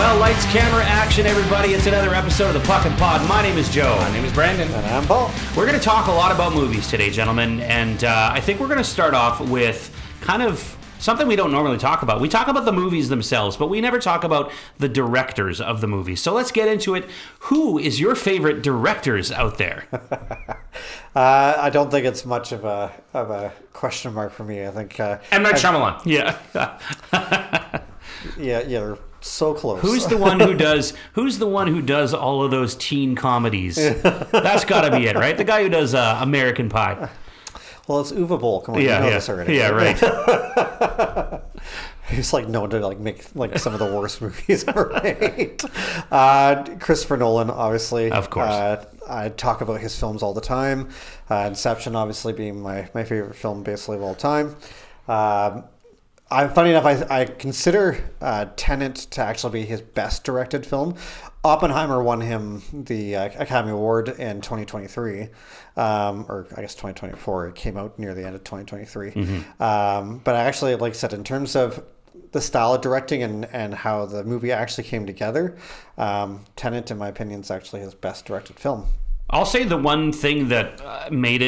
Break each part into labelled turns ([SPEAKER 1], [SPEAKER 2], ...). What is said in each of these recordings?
[SPEAKER 1] Well, lights, camera, action, everybody. It's another episode of the Puckn Pod. My name is Joe.
[SPEAKER 2] My name is Brandon.
[SPEAKER 3] And I'm Paul.
[SPEAKER 1] We're going to talk a lot about movies today, gentlemen, and I think we're going to start off with kind of something we don't normally talk about. We talk about the movies themselves, but we never talk about the directors of the movies. So let's get into it. Who is your favorite directors out there?
[SPEAKER 3] I don't think it's much of a question mark for me. I think
[SPEAKER 2] M. Night Shyamalan.
[SPEAKER 1] Yeah.
[SPEAKER 3] Yeah, you're so close.
[SPEAKER 1] Who's the one who does all of those teen comedies? That's got to be it, right? The guy who does American Pie.
[SPEAKER 3] Well, it's Uwe Boll. Come on, you know this already.
[SPEAKER 1] Yeah, right.
[SPEAKER 3] He's known to make some of the worst movies ever made. Christopher Nolan, obviously.
[SPEAKER 1] Of course.
[SPEAKER 3] I talk about his films all the time. Inception, obviously, being my favorite film basically of all time. Funny enough, I consider Tenet to actually be his best directed film. Oppenheimer won him the Academy Award in 2023, or I guess 2024. It came out near the end of 2023. Mm-hmm. But I actually, like I said, in terms of the style of directing and how the movie actually came together, Tenet, in my opinion, is actually his best directed film.
[SPEAKER 1] I'll say the one thing that made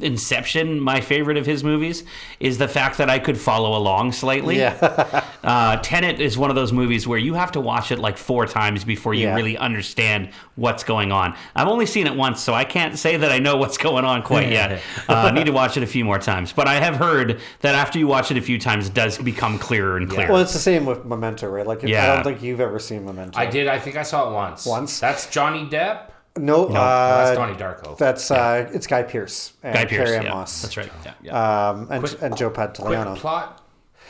[SPEAKER 1] Inception my favorite of his movies is the fact that I could follow along slightly.
[SPEAKER 3] Yeah.
[SPEAKER 1] Tenet is one of those movies where you have to watch it like 4 times before you really understand what's going on. I've only seen it once, so I can't say that I know what's going on quite yet. I need to watch it a few more times. But I have heard that after you watch it a few times, it does become clearer and clearer.
[SPEAKER 3] Well, it's the same with Memento, right? I don't think you've ever seen Memento.
[SPEAKER 2] I did. I think I saw it once.
[SPEAKER 3] Once?
[SPEAKER 2] That's Johnny Depp?
[SPEAKER 3] No,
[SPEAKER 2] that's Donnie Darko.
[SPEAKER 3] That's it's Guy Pearce and Carrie Ann Moss.
[SPEAKER 1] That's right. Yeah.
[SPEAKER 3] And Joe Pantoliano.
[SPEAKER 2] Quick plot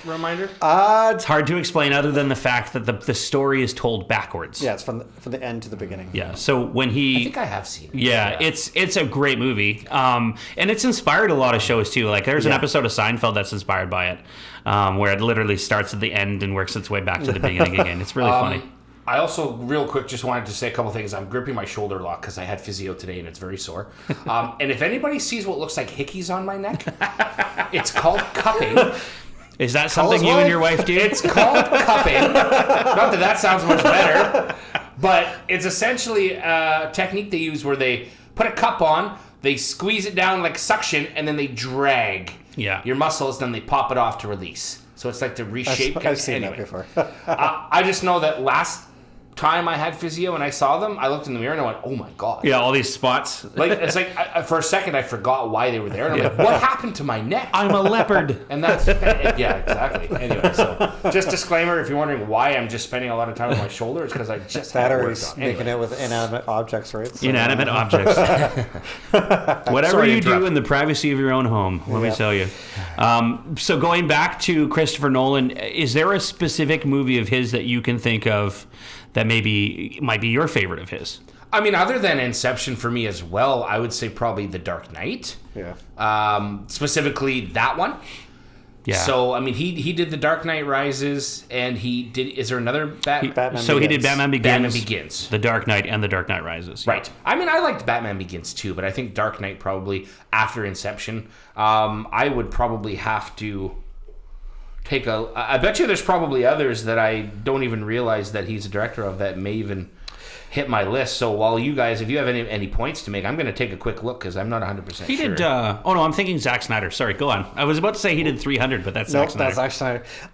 [SPEAKER 2] reminder.
[SPEAKER 1] It's hard to explain other than the fact that the story is told backwards.
[SPEAKER 3] Yeah, it's from the end to the beginning.
[SPEAKER 1] Yeah. So when
[SPEAKER 2] I think I have seen it.
[SPEAKER 1] Yeah, it's a great movie, and it's inspired a lot of shows too. Like there's an episode of Seinfeld that's inspired by it, where it literally starts at the end and works its way back to the beginning again. It's really funny.
[SPEAKER 2] I also, real quick, just wanted to say a couple things. I'm gripping my shoulder a lot because I had physio today and it's very sore. And if anybody sees what looks like hickeys on my neck, it's called cupping.
[SPEAKER 1] Is that something you and your wife do?
[SPEAKER 2] It's called cupping. Not that sounds much better, but it's essentially a technique they use where they put a cup on, they squeeze it down like suction, and then they drag your muscles, then they pop it off to release. So it's like to reshape.
[SPEAKER 3] I've seen that before.
[SPEAKER 2] I just know that last time I had physio and I saw them, I looked in the mirror and I went, "Oh my god!"
[SPEAKER 1] Yeah, all these spots.
[SPEAKER 2] It's like for a second I forgot why they were there, and I'm like, "What happened to my neck?"
[SPEAKER 1] I'm a leopard.
[SPEAKER 2] And that's exactly. Anyway, so just disclaimer: if you're wondering why I'm just spending a lot of time on my shoulder, it's because I just had
[SPEAKER 3] or
[SPEAKER 2] work on.
[SPEAKER 3] making it with inanimate objects, right? So,
[SPEAKER 1] inanimate objects. Whatever you do in the privacy of your own home, let me tell you. So going back to Christopher Nolan, is there a specific movie of his that you can think of that maybe might be your favorite of his?
[SPEAKER 2] I mean, other than Inception for me as well, I would say probably The Dark Knight.
[SPEAKER 3] Yeah.
[SPEAKER 2] Specifically that one.
[SPEAKER 1] Yeah.
[SPEAKER 2] So, I mean, he did The Dark Knight Rises, and he did... Is there another
[SPEAKER 3] Batman
[SPEAKER 1] So he did Batman Begins.
[SPEAKER 2] Batman Begins.
[SPEAKER 1] The Dark Knight and The Dark Knight Rises. Yeah.
[SPEAKER 2] Right. I mean, I liked Batman Begins too, but I think Dark Knight probably after Inception. I would probably have to take I bet you there's probably others that I don't even realize that he's a director of that may even hit my list. So while you guys, if you have any points to make, I'm going to take a quick look because I'm not 100% sure.
[SPEAKER 1] He did, I'm thinking Zack Snyder. Sorry, go on. I was about to say he did 300, but that's Zack Snyder.
[SPEAKER 3] That's Zack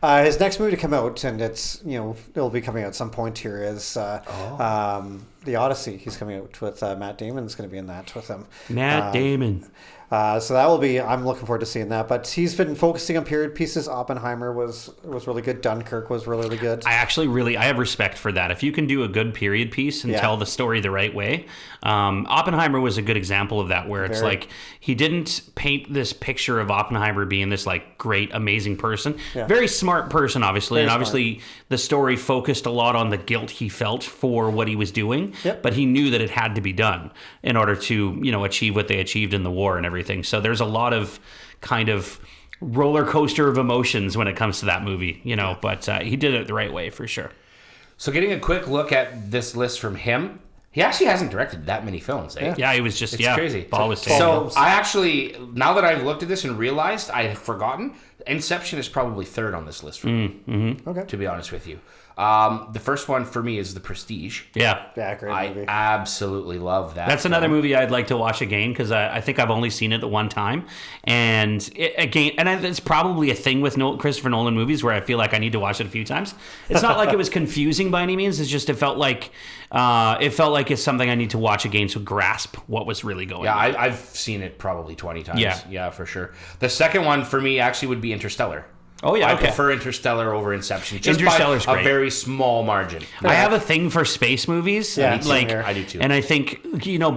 [SPEAKER 3] Snyder. His next movie to come out, and it'll be coming out at some point here, is The Odyssey. He's coming out with Matt Damon. Is going to be in that with him.
[SPEAKER 1] Matt Damon.
[SPEAKER 3] So that will be. I'm looking forward to seeing that. But he's been focusing on period pieces. Oppenheimer was really good. Dunkirk was really good.
[SPEAKER 1] I have respect for that. If you can do a good period piece and tell the story the right way, Oppenheimer was a good example of that. Where it's like he didn't paint this picture of Oppenheimer being this like great, amazing person. Yeah. Very smart person, obviously, and obviously the story focused a lot on the guilt he felt for what he was doing.
[SPEAKER 3] Yep.
[SPEAKER 1] But he knew that it had to be done in order to achieve what they achieved in the war and everything. So there's a lot of kind of roller coaster of emotions when it comes to that movie, but he did it the right way for sure.
[SPEAKER 2] So getting a quick look at this list from him, he actually hasn't directed that many films, eh?
[SPEAKER 1] Yeah, he was just,
[SPEAKER 2] it's crazy.
[SPEAKER 1] Ball was taken.
[SPEAKER 2] So I actually, now that I've looked at this and realized I had forgotten, Inception is probably third on this list for me,
[SPEAKER 3] Okay.
[SPEAKER 2] to be honest with you. The first one for me is The Prestige.
[SPEAKER 1] Yeah.
[SPEAKER 3] Yeah, great movie.
[SPEAKER 2] I absolutely love that.
[SPEAKER 1] That's another movie I'd like to watch again because I think I've only seen it the one time. And it's probably a thing with Christopher Nolan movies where I feel like I need to watch it a few times. It's not like it was confusing by any means. It's just it felt like it's something I need to watch again to grasp what was really going on.
[SPEAKER 2] Yeah, I've seen it probably 20 times.
[SPEAKER 1] Yeah,
[SPEAKER 2] for sure. The second one for me actually would be Interstellar.
[SPEAKER 1] Oh yeah,
[SPEAKER 2] I
[SPEAKER 1] okay.
[SPEAKER 2] prefer Interstellar over Inception. Just
[SPEAKER 1] Interstellar's
[SPEAKER 2] by
[SPEAKER 1] great.
[SPEAKER 2] a very small margin.
[SPEAKER 1] I have a thing for space movies.
[SPEAKER 3] Yeah,
[SPEAKER 1] like
[SPEAKER 2] I do too.
[SPEAKER 1] And I think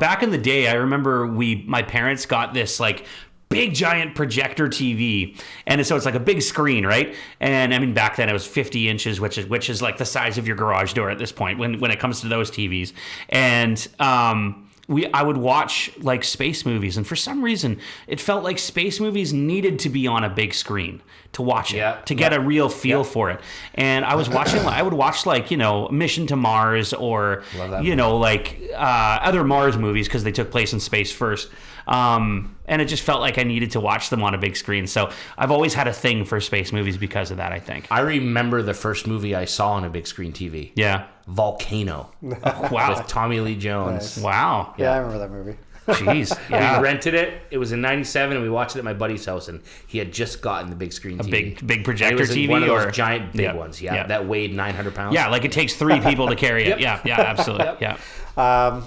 [SPEAKER 1] back in the day, I remember my parents got this like big giant projector TV, and so it's like a big screen, right? And I mean back then it was 50 inches, which is like the size of your garage door at this point when it comes to those TVs, and I would watch like space movies, and for some reason it felt like space movies needed to be on a big screen to watch it, to get a real feel for it. And I was watching, I would watch like, Mission to Mars or, like other Mars movies because they took place in space first. And it just felt like I needed to watch them on a big screen. So I've always had a thing for space movies because of that, I think.
[SPEAKER 2] I remember the first movie I saw on a big screen TV.
[SPEAKER 1] Yeah.
[SPEAKER 2] Volcano.
[SPEAKER 1] Wow.
[SPEAKER 2] With Tommy Lee Jones.
[SPEAKER 3] Nice.
[SPEAKER 1] Wow.
[SPEAKER 3] Yeah, I remember that movie.
[SPEAKER 1] Jeez. Yeah.
[SPEAKER 2] We rented it. It was in '97, and we watched it at my buddy's house, and he had just gotten the big screen TV.
[SPEAKER 1] Big projector
[SPEAKER 2] and it was
[SPEAKER 1] TV
[SPEAKER 2] one of those
[SPEAKER 1] or
[SPEAKER 2] giant big ones. Yeah, that weighed 900 pounds.
[SPEAKER 1] Yeah, like it takes 3 people to carry it.
[SPEAKER 2] Yep.
[SPEAKER 1] Yeah, absolutely.
[SPEAKER 2] Yep.
[SPEAKER 1] Yeah.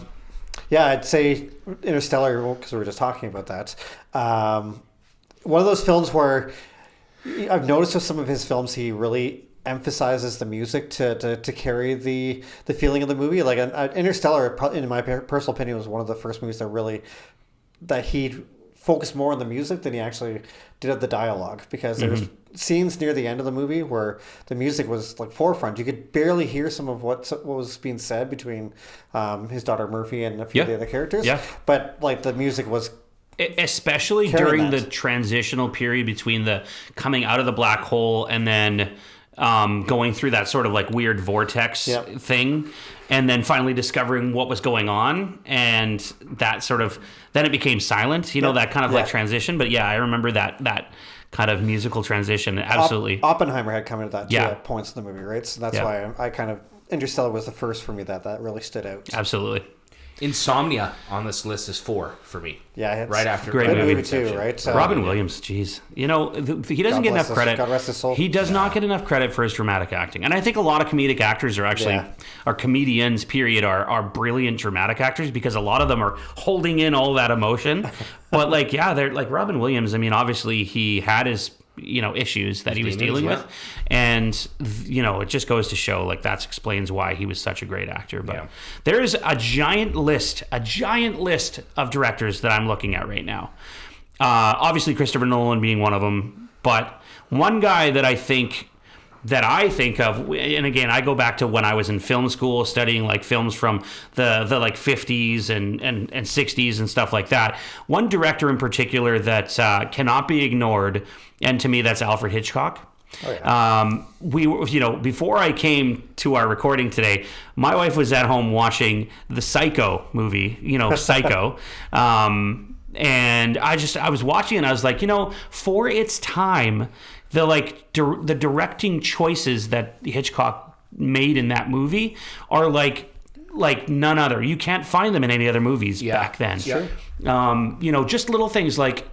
[SPEAKER 3] Yeah, I'd say Interstellar, because we were just talking about that. One of those films where I've noticed with some of his films, he really emphasizes the music to carry the feeling of the movie. Like Interstellar, in my personal opinion, was one of the first movies that he focused more on the music than he actually did of the dialogue, because there's scenes near the end of the movie where the music was like forefront. You could barely hear some of what was being said between his daughter Murphy and a few of the other characters.
[SPEAKER 1] Yeah.
[SPEAKER 3] But like the music was
[SPEAKER 1] especially during the transitional period between the coming out of the black hole and then going through that sort of like weird vortex thing, and then finally discovering what was going on, and that sort of then it became silent, that kind of like transition. But yeah, I remember that kind of musical transition. Absolutely.
[SPEAKER 3] Oppenheimer had come into that too
[SPEAKER 1] Yeah.
[SPEAKER 3] at points in the movie, right? So that's why I kind of Interstellar was the first for me that really stood out.
[SPEAKER 1] Absolutely.
[SPEAKER 2] Insomnia on this list is 4 for me.
[SPEAKER 3] Yeah, it's
[SPEAKER 2] right after
[SPEAKER 1] great movie
[SPEAKER 3] too, right? So,
[SPEAKER 1] Robin Williams, jeez, he doesn't get enough credit.
[SPEAKER 3] God rest his soul.
[SPEAKER 1] He does not get enough credit for his dramatic acting, and I think a lot of comedic actors are actually, or comedians, period, are brilliant dramatic actors because a lot of them are holding in all that emotion. But they're like Robin Williams. I mean, obviously he had his issues that he was dealing with, and it just goes to show like that explains why he was such a great actor. But there is a giant list of directors that I'm looking at right now. Obviously Christopher Nolan being one of them, but one guy that I think of, and again, I go back to when I was in film school studying like films from the like 50s and 60s and stuff like that. One director in particular that cannot be ignored, and to me that's Alfred Hitchcock.
[SPEAKER 3] Oh, yeah.
[SPEAKER 1] We were, before I came to our recording today, my wife was at home watching the Psycho movie, Psycho. And I was watching and I was like, for its time, the directing choices that Hitchcock made in that movie are like none other. You can't find them in any other movies back then.
[SPEAKER 2] Sure.
[SPEAKER 1] Just little things like,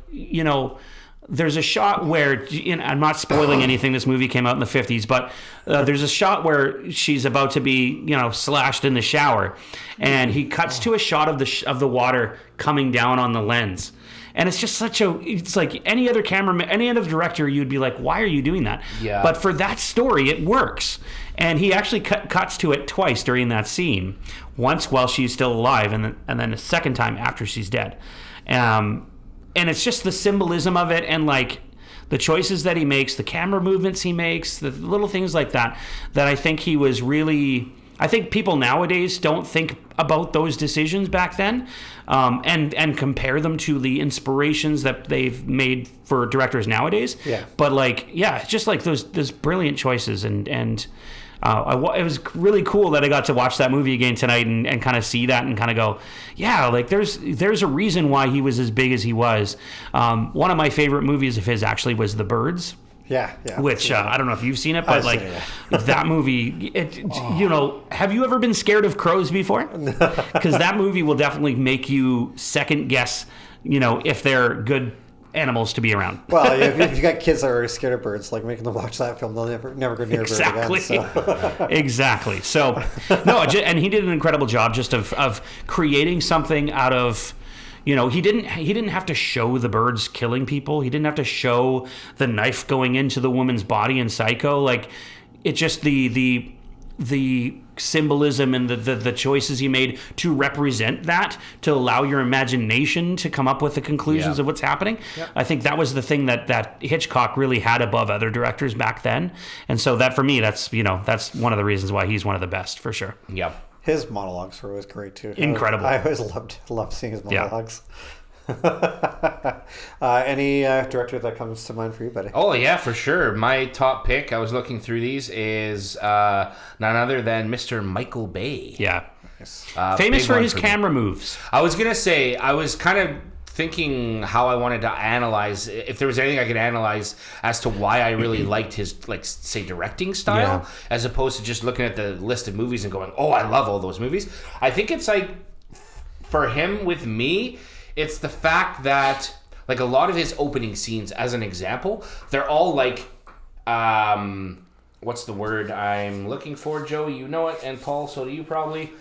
[SPEAKER 1] there's a shot where, I'm not spoiling anything, this movie came out in the 50s, but there's a shot where she's about to be, slashed in the shower, and he cuts to a shot of the water coming down on the lens. And it's just it's like any other cameraman, any other director, you'd be like, why are you doing that?
[SPEAKER 2] Yeah.
[SPEAKER 1] But for that story, it works. And he actually cuts to it twice during that scene. Once while she's still alive, and then a second time after she's dead. And it's just the symbolism of it, and like the choices that he makes, the camera movements he makes, the little things like that I think he was really... I think people nowadays don't think about those decisions back then, and compare them to the inspirations that they've made for directors nowadays.
[SPEAKER 3] Yeah.
[SPEAKER 1] But it's just like those brilliant choices, and it was really cool that I got to watch that movie again tonight and kind of see that and kind of go, yeah, like there's a reason why he was as big as he was. One of my favorite movies of his actually was The Birds.
[SPEAKER 3] Yeah.
[SPEAKER 1] Which I don't know if you've seen it, but like that movie, have you ever been scared of crows before? Because that movie will definitely make you second guess, if they're good animals to be around.
[SPEAKER 3] Well, if you got kids that are scared of birds, like making them watch that film, they'll never go near a bird again. So.
[SPEAKER 1] Exactly. So, no, and he did an incredible job just of creating something out of. He didn't have to show the birds killing people. He didn't have to show the knife going into the woman's body in Psycho. Like, it just the symbolism and the choices he made to represent that, to allow your imagination to come up with the conclusions of what's happening. Yep. I think that was the thing that Hitchcock really had above other directors back then. And so that, for me, that's one of the reasons why he's one of the best, for sure.
[SPEAKER 2] Yep.
[SPEAKER 3] His monologues were always great too.
[SPEAKER 1] Incredible.
[SPEAKER 3] I always loved seeing his monologues. Any director that comes to mind for you, buddy?
[SPEAKER 2] Oh yeah, for sure. My top pick, I was looking through these, is none other than Mr. Michael Bay.
[SPEAKER 1] Yeah. Famous for his camera moves.
[SPEAKER 2] I was gonna say, I was kind of thinking how I wanted to analyze, if there was anything I could analyze as to why I really liked his, like, say, directing style, as opposed to just looking at the list of movies and going, oh, I love all those movies. I think it's like, for him, with me, it's the fact that, like, a lot of his opening scenes, as an example, they're all like, what's the word I'm looking for, Joe? You know it, and Paul, so do you probably.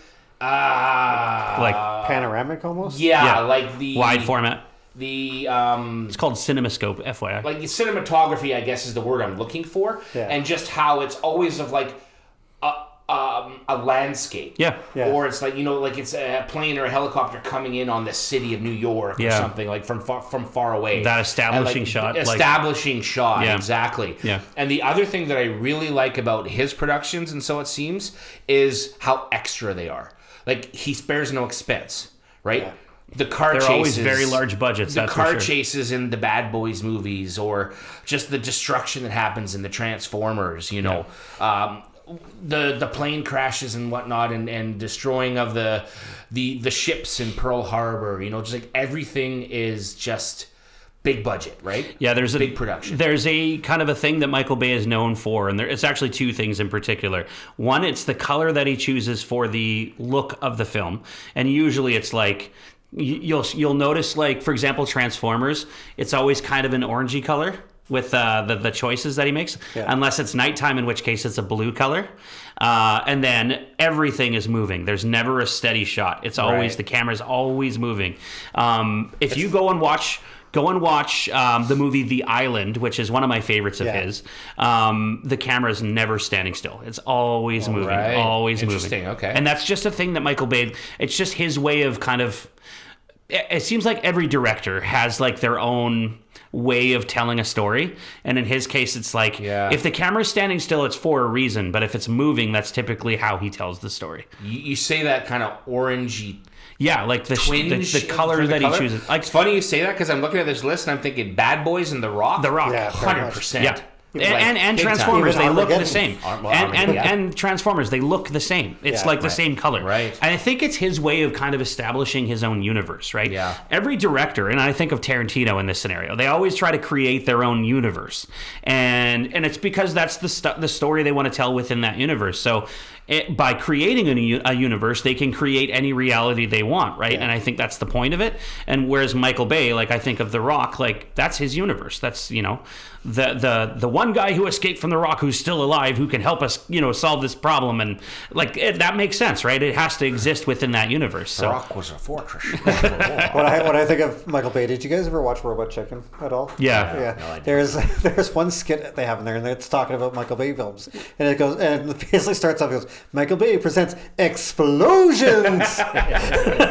[SPEAKER 1] Like
[SPEAKER 3] panoramic almost?
[SPEAKER 2] Yeah, like the
[SPEAKER 1] wide format.
[SPEAKER 2] The
[SPEAKER 1] it's called CinemaScope, FYI.
[SPEAKER 2] Like the cinematography, I guess, is the word I'm looking for, and just how it's always of like a landscape, or it's like like it's a plane or a helicopter coming in on the city of New York or something, like from far away.
[SPEAKER 1] That establishing shot,
[SPEAKER 2] exactly. Yeah. And the other thing that I really like about his productions, and so it seems, is how extra they are. Like, he spares no expense, right? Yeah. The car chases.
[SPEAKER 1] They're always very large budgets.
[SPEAKER 2] The car chases in the Bad Boys movies, or just the destruction that happens in the Transformers, the plane crashes and whatnot, and destroying of the ships in Pearl Harbor, just like everything is just big budget, right?
[SPEAKER 1] Yeah, there's a
[SPEAKER 2] big production.
[SPEAKER 1] There's a kind of a thing that Michael Bay is known for, and it's actually two things in particular. One, it's the color that he chooses for the look of the film, and usually it's like you'll notice, like, for example, Transformers, it's always kind of an orangey color with the choices that he makes, unless it's nighttime, in which case it's a blue color. And then everything is moving. There's never a steady shot. It's always the camera's always moving. If you go and watch the movie The Island, which is one of my favorites of his. The camera's never standing still. It's always moving, always moving.
[SPEAKER 2] Interesting, okay.
[SPEAKER 1] And that's just a thing that Michael Bay, it's just his way of kind of, it seems like every director has like their own way of telling a story, and in his case it's like if the camera's standing still, it's for a reason, but if it's moving, that's typically how he tells the story.
[SPEAKER 2] You say that kind of orangey,
[SPEAKER 1] like the color that he chooses. Like,
[SPEAKER 2] it's funny you say that, because I'm looking at this list and I'm thinking Bad Boys and The Rock. 100%.
[SPEAKER 1] Yeah. And Transformers, they look the same. And Transformers, they look the same. It's like the same color.
[SPEAKER 2] Right.
[SPEAKER 1] And I think it's his way of kind of establishing his own universe, right?
[SPEAKER 2] Yeah.
[SPEAKER 1] Every director, and I think of Tarantino in this scenario, they always try to create their own universe. And it's because that's the story they want to tell within that universe. So by creating a universe, they can create any reality they want, right? And I think that's the point of it. And whereas Michael Bay, like, I think of The Rock, like, that's his universe. That's, the one guy who escaped from The Rock who's still alive, who can help us, solve this problem. And, like, that makes sense, right? It has to exist within that universe. So.
[SPEAKER 2] The Rock was a fortress.
[SPEAKER 3] When I think of Michael Bay, did you guys ever watch Robot Chicken at all?
[SPEAKER 1] Yeah.
[SPEAKER 2] No,
[SPEAKER 3] there's one skit they have in there, and it's talking about Michael Bay films. And it goes, and it basically starts off, it goes, Michael Bay presents explosions,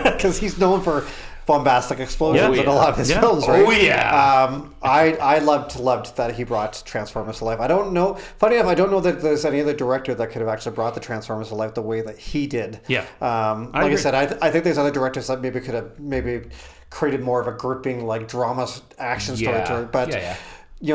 [SPEAKER 3] because he's known for bombastic explosions in a lot of his films, right?
[SPEAKER 2] Oh yeah.
[SPEAKER 3] I loved that he brought Transformers to life. I don't know. Funny enough, I don't know that there's any other director that could have actually brought the Transformers to life the way that he did.
[SPEAKER 1] Yeah.
[SPEAKER 3] I said, I think there's other directors that maybe could have created more of a gripping, like, drama action story to it, but.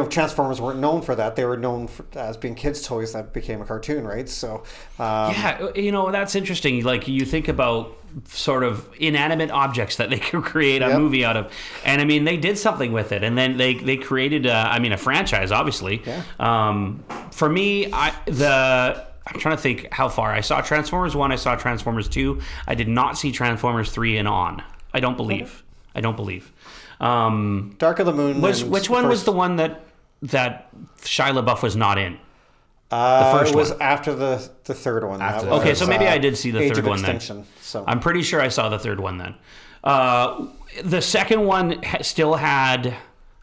[SPEAKER 3] Transformers weren't known for that. They were known as being kids' toys that became a cartoon, right? So
[SPEAKER 1] that's interesting. Like, you think about sort of inanimate objects that they could create a movie out of, and I mean, they did something with it, and then they created a franchise, obviously. For me, I'm trying to think how far. I saw Transformers 1, I saw Transformers 2. I did not see Transformers 3 and on. I don't believe.
[SPEAKER 3] Dark of the Moon.
[SPEAKER 1] Which one was the one that Shia LaBeouf was not in?
[SPEAKER 3] The first was one. After the third one.
[SPEAKER 1] Okay, so maybe I did see the third one then.
[SPEAKER 3] So.
[SPEAKER 1] I'm pretty sure I saw the third one then. The second one still had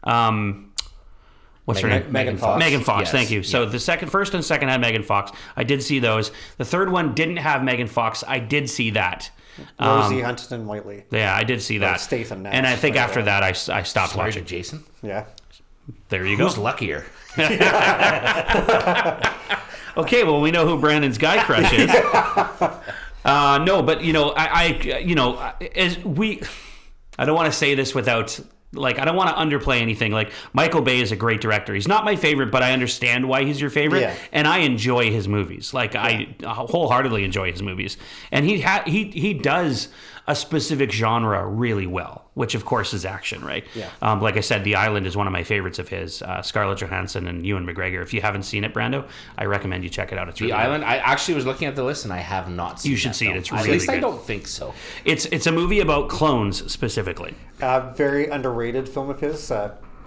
[SPEAKER 1] what's her name?
[SPEAKER 3] Megan Fox.
[SPEAKER 1] Megan Fox, yes. Thank you. So the first and second had Megan Fox. I did see those. The third one didn't have Megan Fox. I did see that.
[SPEAKER 3] Rosie Huntington-Whiteley.
[SPEAKER 1] Yeah, I did see that.
[SPEAKER 3] Statham Nash.
[SPEAKER 1] And I think after that, I stopped watching.
[SPEAKER 2] Jason?
[SPEAKER 3] Yeah.
[SPEAKER 1] There you go.
[SPEAKER 2] Who's luckier?
[SPEAKER 1] Okay, well, we know who Brandon's guy crush is. No, but I don't want to say this without, like, I don't want to underplay anything. Like, Michael Bay is a great director. He's not my favorite, but I understand why he's your favorite, and I enjoy his movies. Like, I wholeheartedly enjoy his movies, and he does a specific genre really well, which of course is action, right?
[SPEAKER 3] Yeah.
[SPEAKER 1] Like I said, The Island is one of my favorites of his. Scarlett Johansson and Ewan McGregor. If you haven't seen it, Brando, I recommend you check it out. It's really
[SPEAKER 2] The Island. Good. I actually was looking at the list and I have not seen it.
[SPEAKER 1] You should see it. It's really
[SPEAKER 2] good. At least
[SPEAKER 1] good.
[SPEAKER 2] I don't think so.
[SPEAKER 1] It's a movie about clones specifically.
[SPEAKER 3] Very underrated film of his.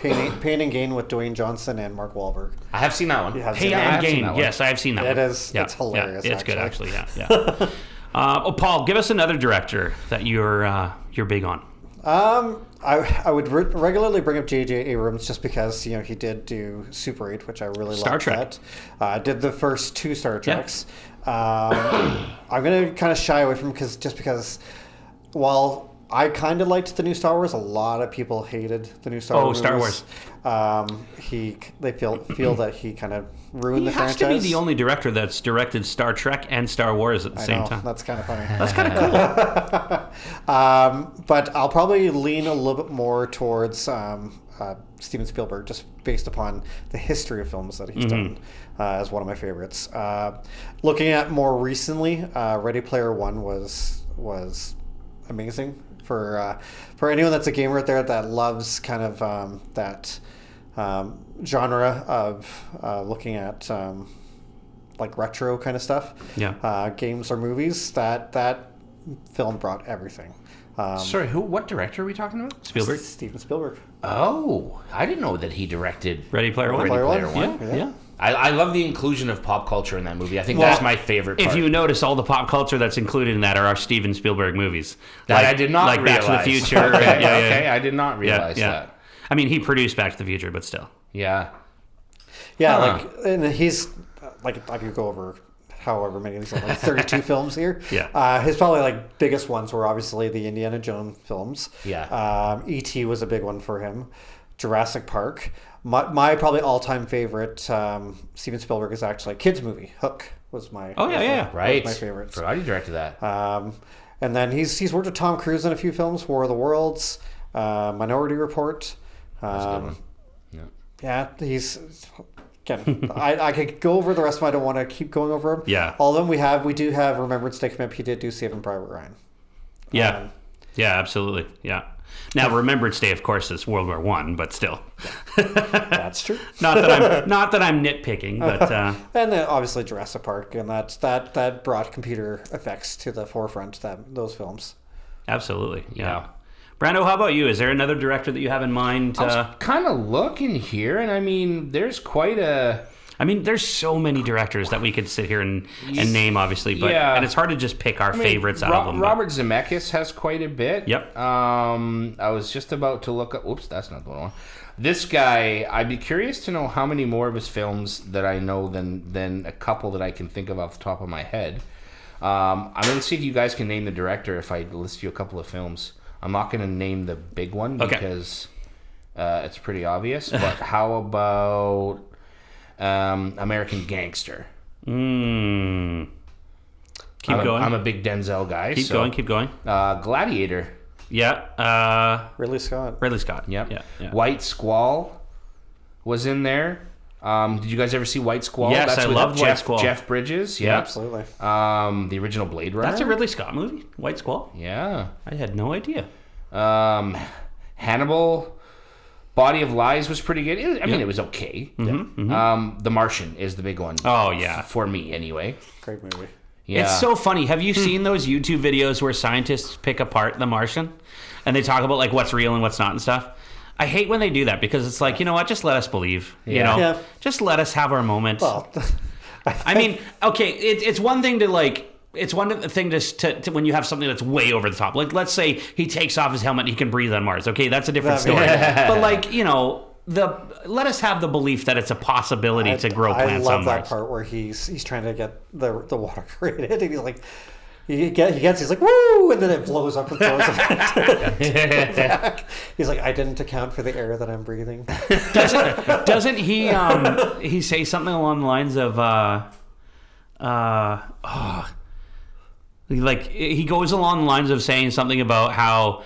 [SPEAKER 3] Pain and Gain with Dwayne Johnson and Mark Wahlberg.
[SPEAKER 2] I have seen that one.
[SPEAKER 1] Pain and Gain. Yes, I have seen that one.
[SPEAKER 3] It's hilarious.
[SPEAKER 1] Yeah, it's good, actually. Yeah. Paul, give us another director that you're big on.
[SPEAKER 3] I would regularly bring up J.J. Abrams just because he did do Super 8, which I really loved.
[SPEAKER 1] Star Trek.
[SPEAKER 3] That. Did the first 2 Star Treks. Yeah. I'm going to kind of shy away from because while I kind of liked the new Star Wars, a lot of people hated the new Star Wars.
[SPEAKER 1] Star Wars.
[SPEAKER 3] They feel that he kind of ruined the franchise.
[SPEAKER 1] He has to be the only director that's directed Star Trek and Star Wars at the same time.
[SPEAKER 3] That's kind of funny.
[SPEAKER 1] That's kind of
[SPEAKER 3] cool. But I'll probably lean a little bit more towards Steven Spielberg, just based upon the history of films that he's done, as one of my favorites. Looking at more recently, Ready Player One was amazing. For anyone that's a gamer out there that loves kind of that genre of looking at like retro kind of stuff, games or movies, that film brought everything.
[SPEAKER 2] Sorry, what director are we talking about?
[SPEAKER 1] Spielberg?
[SPEAKER 3] Steven Spielberg.
[SPEAKER 2] Oh, I didn't know that he directed
[SPEAKER 1] Ready Player One.
[SPEAKER 2] Ready Player One.
[SPEAKER 1] Yeah.
[SPEAKER 2] I love the inclusion of pop culture in that movie. I think that's my favorite part.
[SPEAKER 1] If you notice, all the pop culture that's included in that are our Steven Spielberg movies.
[SPEAKER 2] I did not realize.
[SPEAKER 1] Back to the Future.
[SPEAKER 2] Okay, I did not realize that.
[SPEAKER 1] I mean, he produced Back to the Future, but still.
[SPEAKER 2] Yeah.
[SPEAKER 3] Yeah, and he's, I could go over however many, there's like 32 films here.
[SPEAKER 1] Yeah.
[SPEAKER 3] His probably biggest ones were obviously the Indiana Jones films.
[SPEAKER 2] Yeah.
[SPEAKER 3] E.T. was a big one for him. Jurassic Park. My probably all-time favorite Steven Spielberg is actually a kids movie. Hook was my
[SPEAKER 2] right.
[SPEAKER 3] Was my favorite.
[SPEAKER 2] Forgot he directed that.
[SPEAKER 3] And then he's worked with Tom Cruise in a few films. War of the Worlds, Minority Report.
[SPEAKER 2] That's a good one.
[SPEAKER 3] Yeah, he's again. I could go over the rest of them. I don't want to keep going over them.
[SPEAKER 1] Yeah,
[SPEAKER 3] all of them we do have Remembrance Day coming up. He did do Saving Private Ryan.
[SPEAKER 1] Yeah, absolutely. Yeah. Now, Remembrance Day, of course, is World War I, but still.
[SPEAKER 3] That's true.
[SPEAKER 1] not that I'm nitpicking, but
[SPEAKER 3] and then obviously Jurassic Park, and that brought computer effects to the forefront. Those films.
[SPEAKER 1] Absolutely, yeah. Brando, how about you? Is there another director that you have in mind?
[SPEAKER 2] I was kind of looking here, and I mean, there's quite a...
[SPEAKER 1] I mean, there's so many directors that we could sit here and name, obviously, but and it's hard to just pick our favorites out of them.
[SPEAKER 2] Robert Zemeckis has quite a bit.
[SPEAKER 1] Yep.
[SPEAKER 2] I was just about to look up... Oops, that's not the one. This guy, I'd be curious to know how many more of his films that I know than a couple that I can think of off the top of my head. I'm going to see if you guys can name the director if I list you a couple of films. I'm not going to name the big one because it's pretty obvious, but how about American Gangster?
[SPEAKER 1] Keep going.
[SPEAKER 2] I'm a big Denzel guy.
[SPEAKER 1] Keep going.
[SPEAKER 2] Gladiator.
[SPEAKER 1] Yeah.
[SPEAKER 3] Ridley Scott.
[SPEAKER 1] Yep. Yeah.
[SPEAKER 2] White Squall. was in there. Did you guys ever see White Squall?
[SPEAKER 1] Yes, I loved White Squall.
[SPEAKER 2] Jeff Bridges, yeah.
[SPEAKER 3] Absolutely.
[SPEAKER 2] The original Blade Runner.
[SPEAKER 1] That's a Ridley Scott movie, White Squall?
[SPEAKER 2] Yeah.
[SPEAKER 1] I had no idea.
[SPEAKER 2] Hannibal, Body of Lies was pretty good. It was okay. The Martian is the big one.
[SPEAKER 1] Oh, yeah.
[SPEAKER 2] For me, anyway.
[SPEAKER 3] Great movie.
[SPEAKER 2] Yeah.
[SPEAKER 1] It's so funny. Have you seen those YouTube videos where scientists pick apart The Martian? And they talk about like what's real and what's not and stuff? I hate when they do that because it's like, you know what? Just let us believe. You know?
[SPEAKER 3] Yeah.
[SPEAKER 1] Just let us have our moment.
[SPEAKER 3] Well,
[SPEAKER 1] I mean, okay, it's one thing to like... It's one thing to when you have something that's way over the top. Like, let's say he takes off his helmet and he can breathe on Mars. Okay, that's a different story. But like, you know, let us have the belief that it's a possibility to grow plants on Mars.
[SPEAKER 3] I love that part where he's trying to get the water created, and he's like, he's like, woo, and then it blows up and throws him back. He's like, I didn't account for the air that I'm breathing.
[SPEAKER 1] Doesn't he say something along the lines of like he goes along the lines of saying something about how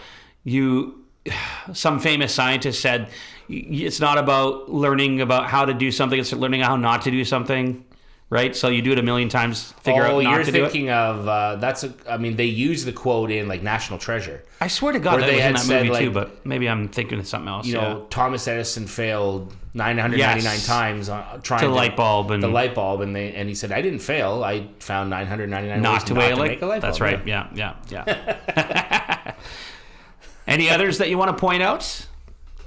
[SPEAKER 1] some famous scientist said it's not about learning about how to do something, it's learning how not to do something, right? So you do it a million times, figure out not to do it. Oh, you're
[SPEAKER 2] thinking of they use the quote in like National Treasure.
[SPEAKER 1] I swear to God that was in that movie too, but maybe I'm thinking of something else.
[SPEAKER 2] You know, Thomas Edison failed 999 times on trying to
[SPEAKER 1] light bulb, and
[SPEAKER 2] he said, I didn't fail. I found 999
[SPEAKER 1] not
[SPEAKER 2] ways
[SPEAKER 1] to
[SPEAKER 2] make a
[SPEAKER 1] light
[SPEAKER 2] bulb.
[SPEAKER 1] That's right. Yeah. Any others that you want to point out?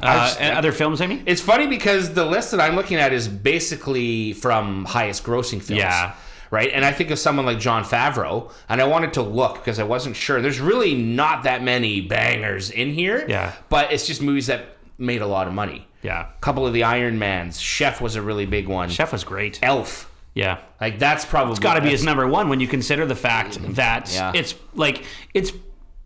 [SPEAKER 1] Other films, I mean?
[SPEAKER 2] It's funny because the list that I'm looking at is basically from highest grossing films.
[SPEAKER 1] Yeah.
[SPEAKER 2] Right? And I think of someone like Jon Favreau, and I wanted to look because I wasn't sure. There's really not that many bangers in here.
[SPEAKER 1] Yeah.
[SPEAKER 2] But it's just movies that made a lot of money.
[SPEAKER 1] Yeah.
[SPEAKER 2] A couple of the Iron Mans. Chef was a really big one.
[SPEAKER 1] Chef was great.
[SPEAKER 2] Elf.
[SPEAKER 1] Yeah.
[SPEAKER 2] Like, that's probably...
[SPEAKER 1] It's got to be his number one when you consider the fact that it's like...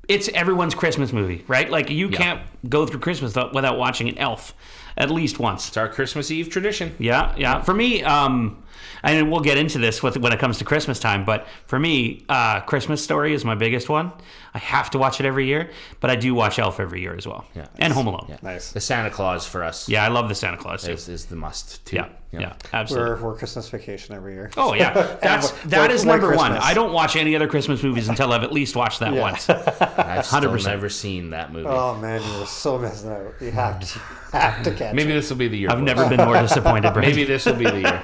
[SPEAKER 1] It's everyone's Christmas movie, right? Like, you can't go through Christmas without watching an Elf at least once.
[SPEAKER 2] It's our Christmas Eve tradition.
[SPEAKER 1] Yeah. For me, and we'll get into this when it comes to Christmas time, but for me, Christmas Story is my biggest one. I have to watch it every year, but I do watch Elf every year as well. Yeah. And Home Alone.
[SPEAKER 2] Yeah. Nice. The Santa Claus for us.
[SPEAKER 1] Yeah, I love the Santa Claus too.
[SPEAKER 2] Is the must too.
[SPEAKER 1] Yeah, absolutely.
[SPEAKER 3] We're Christmas Vacation every year.
[SPEAKER 1] Oh yeah, that is number one. I don't watch any other Christmas movies until I've at least watched that once.
[SPEAKER 2] I've still never seen that movie.
[SPEAKER 3] Oh man, you were so missing out. You have to catch.
[SPEAKER 2] Maybe this will be the year.
[SPEAKER 1] I've never been more disappointed. Brent.
[SPEAKER 2] Maybe this will be the year.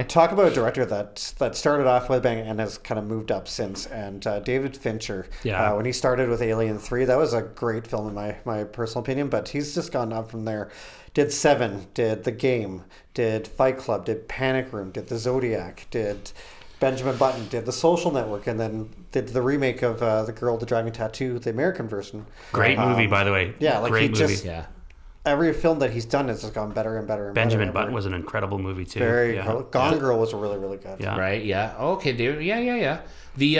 [SPEAKER 3] Talk about a director that started off with a bang and has kind of moved up since. And David Fincher.
[SPEAKER 1] Yeah.
[SPEAKER 3] When he started with Alien 3, that was a great film in my personal opinion. But he's just gone up from there. Did Seven, did The Game, did Fight Club, did Panic Room, did The Zodiac, did Benjamin Button, did The Social Network, and then did the remake of The Girl with the Dragon Tattoo, the American version.
[SPEAKER 1] Great movie, by the way.
[SPEAKER 3] Yeah, like
[SPEAKER 1] great movie.
[SPEAKER 3] Every film that he's done has just gone better and better and
[SPEAKER 1] Benjamin
[SPEAKER 3] better.
[SPEAKER 1] Button was an incredible movie too.
[SPEAKER 3] Gone Girl was really, really good.
[SPEAKER 1] Yeah.
[SPEAKER 2] Right, yeah. Okay, dude. Yeah. The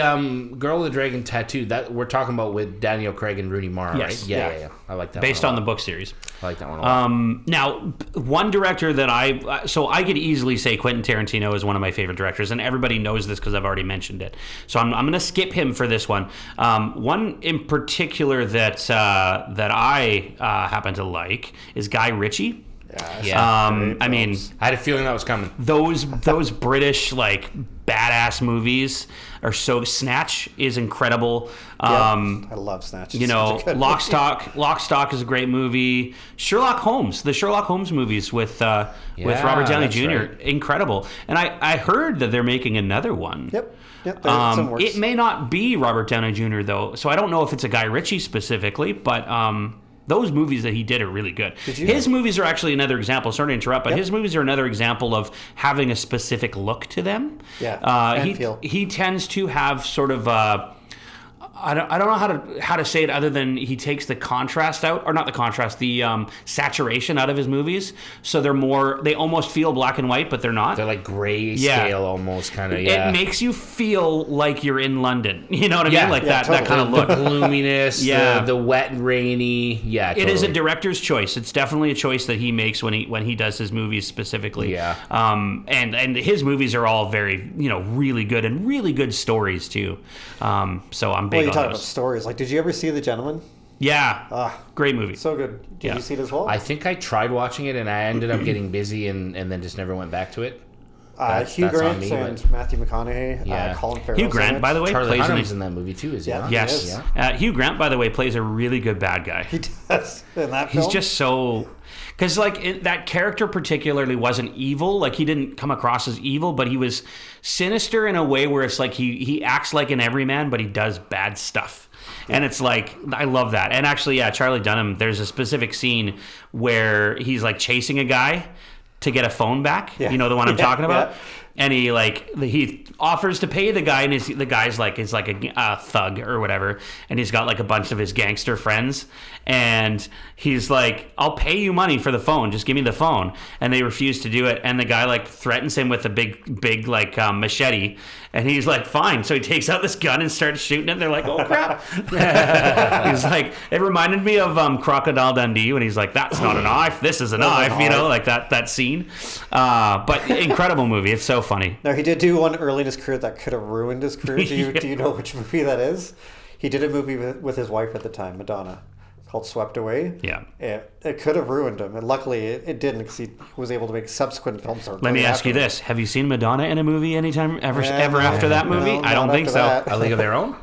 [SPEAKER 2] Girl with the Dragon Tattoo, that we're talking about with Daniel Craig and Rooney Mara,
[SPEAKER 1] yes.
[SPEAKER 2] right? Yeah. I like that
[SPEAKER 1] Based
[SPEAKER 2] one
[SPEAKER 1] on the book series.
[SPEAKER 2] I like that one a lot.
[SPEAKER 1] Now, one director that I could easily say Quentin Tarantino is one of my favorite directors, and everybody knows this because I've already mentioned it. So I'm going to skip him for this one. One in particular that I happen to like is Guy Ritchie. I mean,
[SPEAKER 2] I had a feeling that was coming.
[SPEAKER 1] Those British like badass movies are so. Snatch is incredible.
[SPEAKER 3] I love Snatch.
[SPEAKER 1] You know, Lock, Stock is a great movie. Sherlock Holmes, the Sherlock Holmes movies with Robert Downey Jr. Right. Incredible. And I heard that they're making another one.
[SPEAKER 3] Yep.
[SPEAKER 1] It may not be Robert Downey Jr. though, so I don't know if it's a Guy Ritchie specifically, but those movies that he did are really good. His movies are actually another example. Sorry to interrupt, but his movies are another example of having a specific look to them.
[SPEAKER 3] Yeah,
[SPEAKER 1] he tends to have sort of I don't know how to say it other than he takes the contrast out, or not the contrast, the saturation out of his movies. So they almost feel black and white, but they're not.
[SPEAKER 2] They're like gray scale almost kind of.
[SPEAKER 1] It makes you feel like you're in London. You know what I mean? Like that kind of look.
[SPEAKER 2] The gloominess, the wet and rainy. Yeah, totally.
[SPEAKER 1] It is a director's choice. It's definitely a choice that he makes when he does his movies specifically.
[SPEAKER 2] Yeah.
[SPEAKER 1] And his movies are all very, really good and really good stories too. So I'm big.
[SPEAKER 3] You talk about stories. Like, did you ever see The Gentleman?
[SPEAKER 1] Yeah. Great movie.
[SPEAKER 3] So good. Did you see it as well?
[SPEAKER 2] I think I tried watching it and I ended up getting busy and then just never went back to it.
[SPEAKER 3] Hugh Grant and Matthew McConaughey. Colin Farrell.
[SPEAKER 1] Hugh Grant, by the way,
[SPEAKER 2] Charlie
[SPEAKER 1] plays
[SPEAKER 2] Hunnam's in that movie too, is he?
[SPEAKER 3] Yeah.
[SPEAKER 1] Yes. Hugh Grant, by the way, plays a really good bad guy.
[SPEAKER 3] He does in that film.
[SPEAKER 1] He's just so... Because, like, that character particularly wasn't evil. Like, he didn't come across as evil, but he was sinister in a way where it's like he acts like an everyman, but he does bad stuff. And it's like, I love that. And actually, Charlie Hunnam, there's a specific scene where he's, like, chasing a guy to get a phone back. You know the one I'm talking about? And he offers to pay the guy, and the guy's like a thug or whatever, and he's got like a bunch of his gangster friends, and he's like, "I'll pay you money for the phone. Just give me the phone." And they refuse to do it, and the guy like threatens him with a big like machete, and he's like, "Fine." So he takes out this gun and starts shooting it. And they're like, "Oh crap!" He's like, it reminded me of Crocodile Dundee when he's like, "That's not a knife. This is a knife." You know, like that scene. But incredible movie. It's so funny.
[SPEAKER 3] Now, he did do one early in his career that could have ruined his career. Do you know which movie that is? He did a movie with his wife at the time, Madonna, called Swept Away.
[SPEAKER 1] Yeah.
[SPEAKER 3] It could have ruined him, and luckily it didn't, because he was able to make subsequent films.
[SPEAKER 1] Let me ask you this. Have you seen Madonna in a movie anytime ever after that movie?
[SPEAKER 3] No,
[SPEAKER 1] I don't think so.
[SPEAKER 2] A League of Their Own?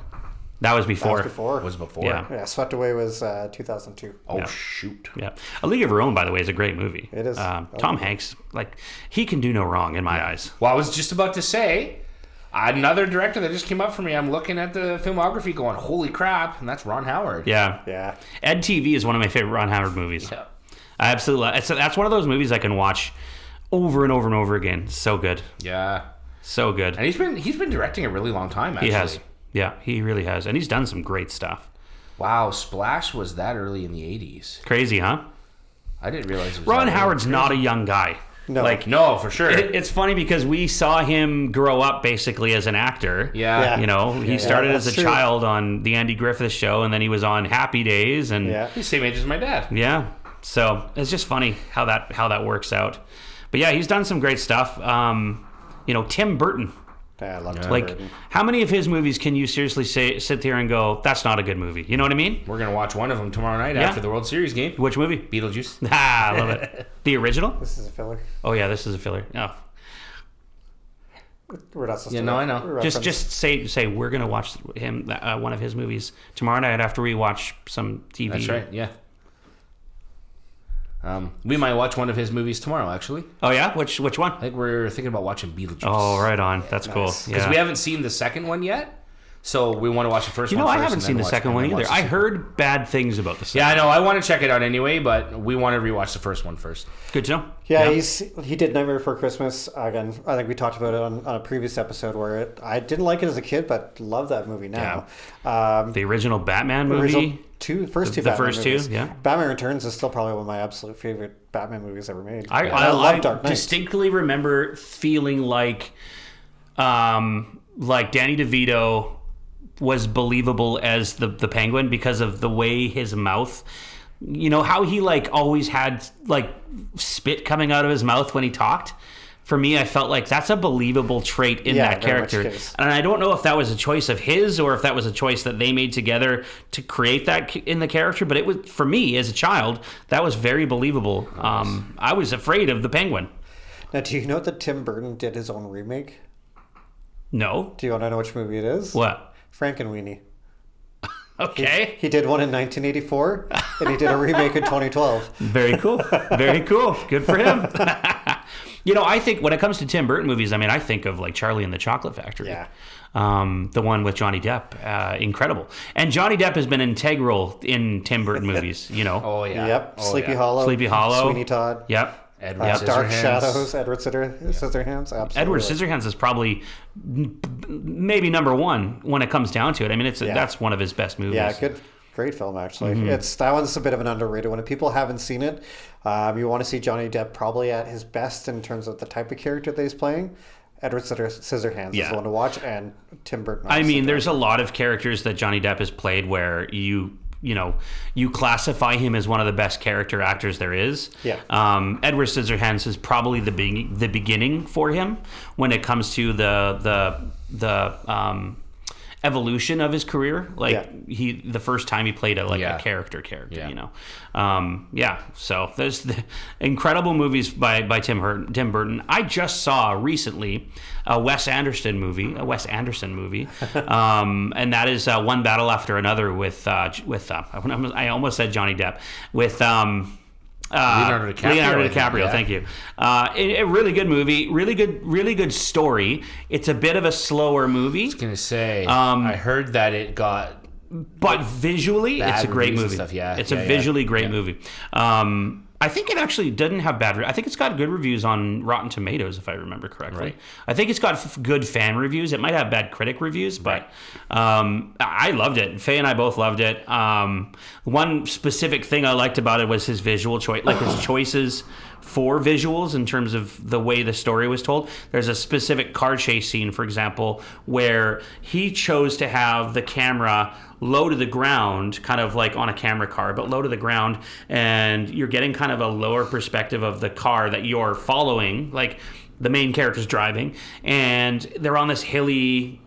[SPEAKER 1] That was before.
[SPEAKER 2] Was before.
[SPEAKER 1] Yeah.
[SPEAKER 3] Swept Away was 2002.
[SPEAKER 2] Oh, shoot.
[SPEAKER 1] Yeah. A League of Her Own, by the way, is a great movie.
[SPEAKER 3] It is.
[SPEAKER 1] Tom Hanks, like, he can do no wrong in my eyes.
[SPEAKER 2] Well, I was just about to say, another director that just came up for me. I'm looking at the filmography going, holy crap, and that's Ron Howard.
[SPEAKER 1] Yeah. Ed TV is one of my favorite Ron Howard movies.
[SPEAKER 2] Yeah.
[SPEAKER 1] I absolutely love. That's one of those movies I can watch over and over and over again. So good.
[SPEAKER 2] Yeah.
[SPEAKER 1] So good.
[SPEAKER 2] And he's been directing a really long time, actually.
[SPEAKER 1] He has. Yeah, he really has. And he's done some great stuff.
[SPEAKER 2] Wow, Splash was that early in the 80s.
[SPEAKER 1] Crazy, huh?
[SPEAKER 2] I didn't realize it was
[SPEAKER 1] Ron Howard's not a young guy.
[SPEAKER 3] No.
[SPEAKER 2] No, for sure.
[SPEAKER 1] It's funny because we saw him grow up basically as an actor.
[SPEAKER 2] Yeah.
[SPEAKER 1] You know, he started as a
[SPEAKER 3] true.
[SPEAKER 1] child on the Andy Griffith Show, and then he was on Happy Days, and
[SPEAKER 3] Yeah.
[SPEAKER 2] He's the same age as my dad.
[SPEAKER 1] yeah. So it's just funny how that works out. But yeah, he's done some great stuff. Tim Burton.
[SPEAKER 3] Yeah, I love Tim
[SPEAKER 1] Like,
[SPEAKER 3] Burton.
[SPEAKER 1] how many of his movies can you seriously sit there and go, that's not a good movie? You know what I mean?
[SPEAKER 2] We're going to watch one of them tomorrow night after the World Series game.
[SPEAKER 1] Which movie?
[SPEAKER 2] Beetlejuice.
[SPEAKER 1] I love it. The original?
[SPEAKER 3] This is a filler.
[SPEAKER 1] Oh, yeah, this is a filler. Oh.
[SPEAKER 3] We're not supposed
[SPEAKER 2] Yeah,
[SPEAKER 3] to
[SPEAKER 2] no, I know.
[SPEAKER 3] reference.
[SPEAKER 1] Just say we're going to watch him one of his movies tomorrow night after we watch some TV.
[SPEAKER 2] That's right, yeah. We might watch one of his movies tomorrow, actually.
[SPEAKER 1] Oh, yeah? Which one?
[SPEAKER 2] I think we're thinking about watching Beetlejuice.
[SPEAKER 1] Oh, right on. That's cool.
[SPEAKER 3] Nice.
[SPEAKER 2] Because
[SPEAKER 1] Yeah.
[SPEAKER 2] we haven't seen the second one yet, so we want to watch the first one first.
[SPEAKER 1] I haven't
[SPEAKER 2] and
[SPEAKER 1] seen
[SPEAKER 2] then
[SPEAKER 1] the
[SPEAKER 2] watch-
[SPEAKER 1] second
[SPEAKER 2] and
[SPEAKER 1] one
[SPEAKER 2] then watch
[SPEAKER 1] either.
[SPEAKER 2] the
[SPEAKER 1] I
[SPEAKER 2] second-
[SPEAKER 1] heard bad things about the second.
[SPEAKER 2] Yeah, I know. I want to check it out anyway, but we want to rewatch the first one first.
[SPEAKER 1] Good to know.
[SPEAKER 3] Yeah, he did Nightmare Before Christmas. Again, I think we talked about it on a previous episode where I didn't like it as a kid, but love that movie now.
[SPEAKER 1] The original Batman movie.
[SPEAKER 3] Original first two
[SPEAKER 1] The
[SPEAKER 3] Batman
[SPEAKER 1] first two,
[SPEAKER 3] movies.
[SPEAKER 1] yeah.
[SPEAKER 3] Danny Returns is still probably one of my absolute favorite Batman movies ever made.
[SPEAKER 1] I
[SPEAKER 3] love Dark Knight.
[SPEAKER 1] distinctly remember feeling like Danny DeVito was believable as the Penguin because of the way his mouth, you know, how he like always had like spit coming out of his mouth when he talked. For me, I felt like that's a believable trait in that
[SPEAKER 3] very much
[SPEAKER 1] character.
[SPEAKER 3] is.
[SPEAKER 1] And I don't know if that was a choice of his or if that was a choice that they made together to create that in the character. But it was, for me as a child, that was very believable. I was afraid of the Penguin.
[SPEAKER 3] Now, do you know that Tim Burton did his own remake?
[SPEAKER 1] No.
[SPEAKER 3] Do you want to know which movie it is?
[SPEAKER 1] What?
[SPEAKER 3] Frankenweenie.
[SPEAKER 1] Okay.
[SPEAKER 3] He did one in 1984, and he did a remake in 2012.
[SPEAKER 1] Very cool. Very cool. Good for him. You know, I think when it comes to Tim Burton movies, I mean, I think of like Charlie and the Chocolate Factory.
[SPEAKER 3] Yeah.
[SPEAKER 1] The one with Johnny Depp. Incredible. And Johnny Depp has been integral in Tim Burton movies, you know.
[SPEAKER 2] Oh, yeah.
[SPEAKER 3] Yep.
[SPEAKER 2] Oh,
[SPEAKER 3] Sleepy
[SPEAKER 2] yeah.
[SPEAKER 3] Hollow.
[SPEAKER 1] Sleepy Hollow.
[SPEAKER 3] Sweeney Todd.
[SPEAKER 1] Yep.
[SPEAKER 2] Edward
[SPEAKER 3] Dark
[SPEAKER 2] Scissorhands.
[SPEAKER 3] Shadows. Edward Scissorhands. Absolutely.
[SPEAKER 1] Edward Scissorhands is probably maybe number one when it comes down to it. I mean, that's one of his best movies.
[SPEAKER 3] Yeah, great film actually. That one's a bit of an underrated one. If people haven't seen it, you want to see Johnny Depp probably at his best in terms of the type of character that he's playing. Edward Scissorhands is the one to watch, and Tim Burton.
[SPEAKER 1] I mean, there's a lot of characters that Johnny Depp has played where you classify him as one of the best character actors there is.
[SPEAKER 3] Yeah.
[SPEAKER 1] Edward Scissorhands is probably the beginning for him when it comes to the evolution of his career. Like the first time he played a character, you know. So there's the incredible movies by Tim Burton. I just saw recently a Wes Anderson movie, and that is One Battle After Another with I almost said Johnny Depp with
[SPEAKER 2] Leonardo
[SPEAKER 1] DiCaprio. Thank you. A really good movie, really good story. It's a bit of a slower movie.
[SPEAKER 2] I was gonna say, I heard that it got,
[SPEAKER 1] but visually, it's a great movie. It's a visually great movie. I think it actually didn't have bad. I think it's got good reviews on Rotten Tomatoes, if I remember correctly.
[SPEAKER 2] Right.
[SPEAKER 1] I think it's got good fan reviews. It might have bad critic reviews, but I loved it. Faye and I both loved it. One specific thing I liked about it was his visual choice, like his choices for visuals in terms of the way the story was told. There's a specific car chase scene, for example, where he chose to have the camera low to the ground, kind of like on a camera car, but low to the ground, and you're getting kind of a lower perspective of the car that you're following, like the main character's driving, and they're on this hilly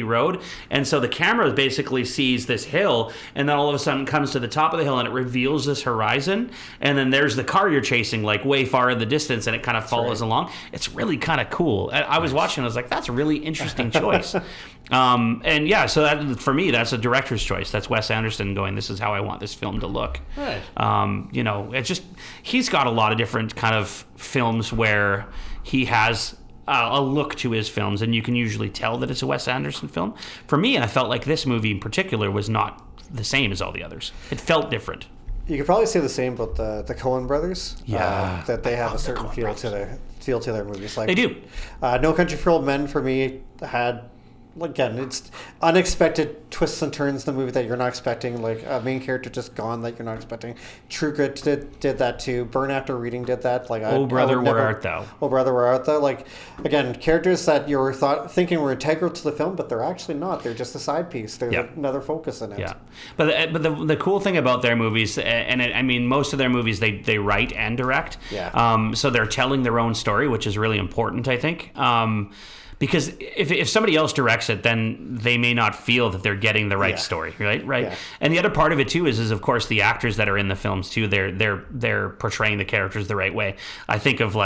[SPEAKER 1] road, and so the camera basically sees this hill, and then all of a sudden comes to the top of the hill and it reveals this horizon, and then there's the car you're chasing like way far in the distance, and it kind of follows along. It's really kind of cool. I was watching, I was like, that's a really interesting choice. So that, for me, that's a director's choice. That's Wes Anderson going, this is how I want this film to look.
[SPEAKER 2] Right.
[SPEAKER 1] It's just, he's got a lot of different kind of films where he has a look to his films, and you can usually tell that it's a Wes Anderson film. For me, I felt like this movie in particular was not the same as all the others. It felt different.
[SPEAKER 3] You could probably say the same about the Coen brothers. That they have a certain feel to their movies. Like,
[SPEAKER 1] they do.
[SPEAKER 3] No Country for Old Men for me had, again, it's unexpected twists and turns in the movie that you're not expecting, like a main character just gone that you're not expecting. True Grit did that too. Burn After Reading did that. Like,
[SPEAKER 1] Oh Brother, Where Art Thou?
[SPEAKER 3] Oh Brother, Where Art Thou? Like, again, characters that you were thinking were integral to the film, but they're actually not. They're just a side piece. There's another focus in it.
[SPEAKER 1] Yeah, but the cool thing about their movies, most of their movies they write and direct.
[SPEAKER 3] Yeah.
[SPEAKER 1] So they're telling their own story, which is really important, I think. Because if somebody else directs it, then they may not feel that they're getting the right story, right? Yeah. And the other part of it too is of course the actors that are in the films too. They're portraying the characters the right way. I think of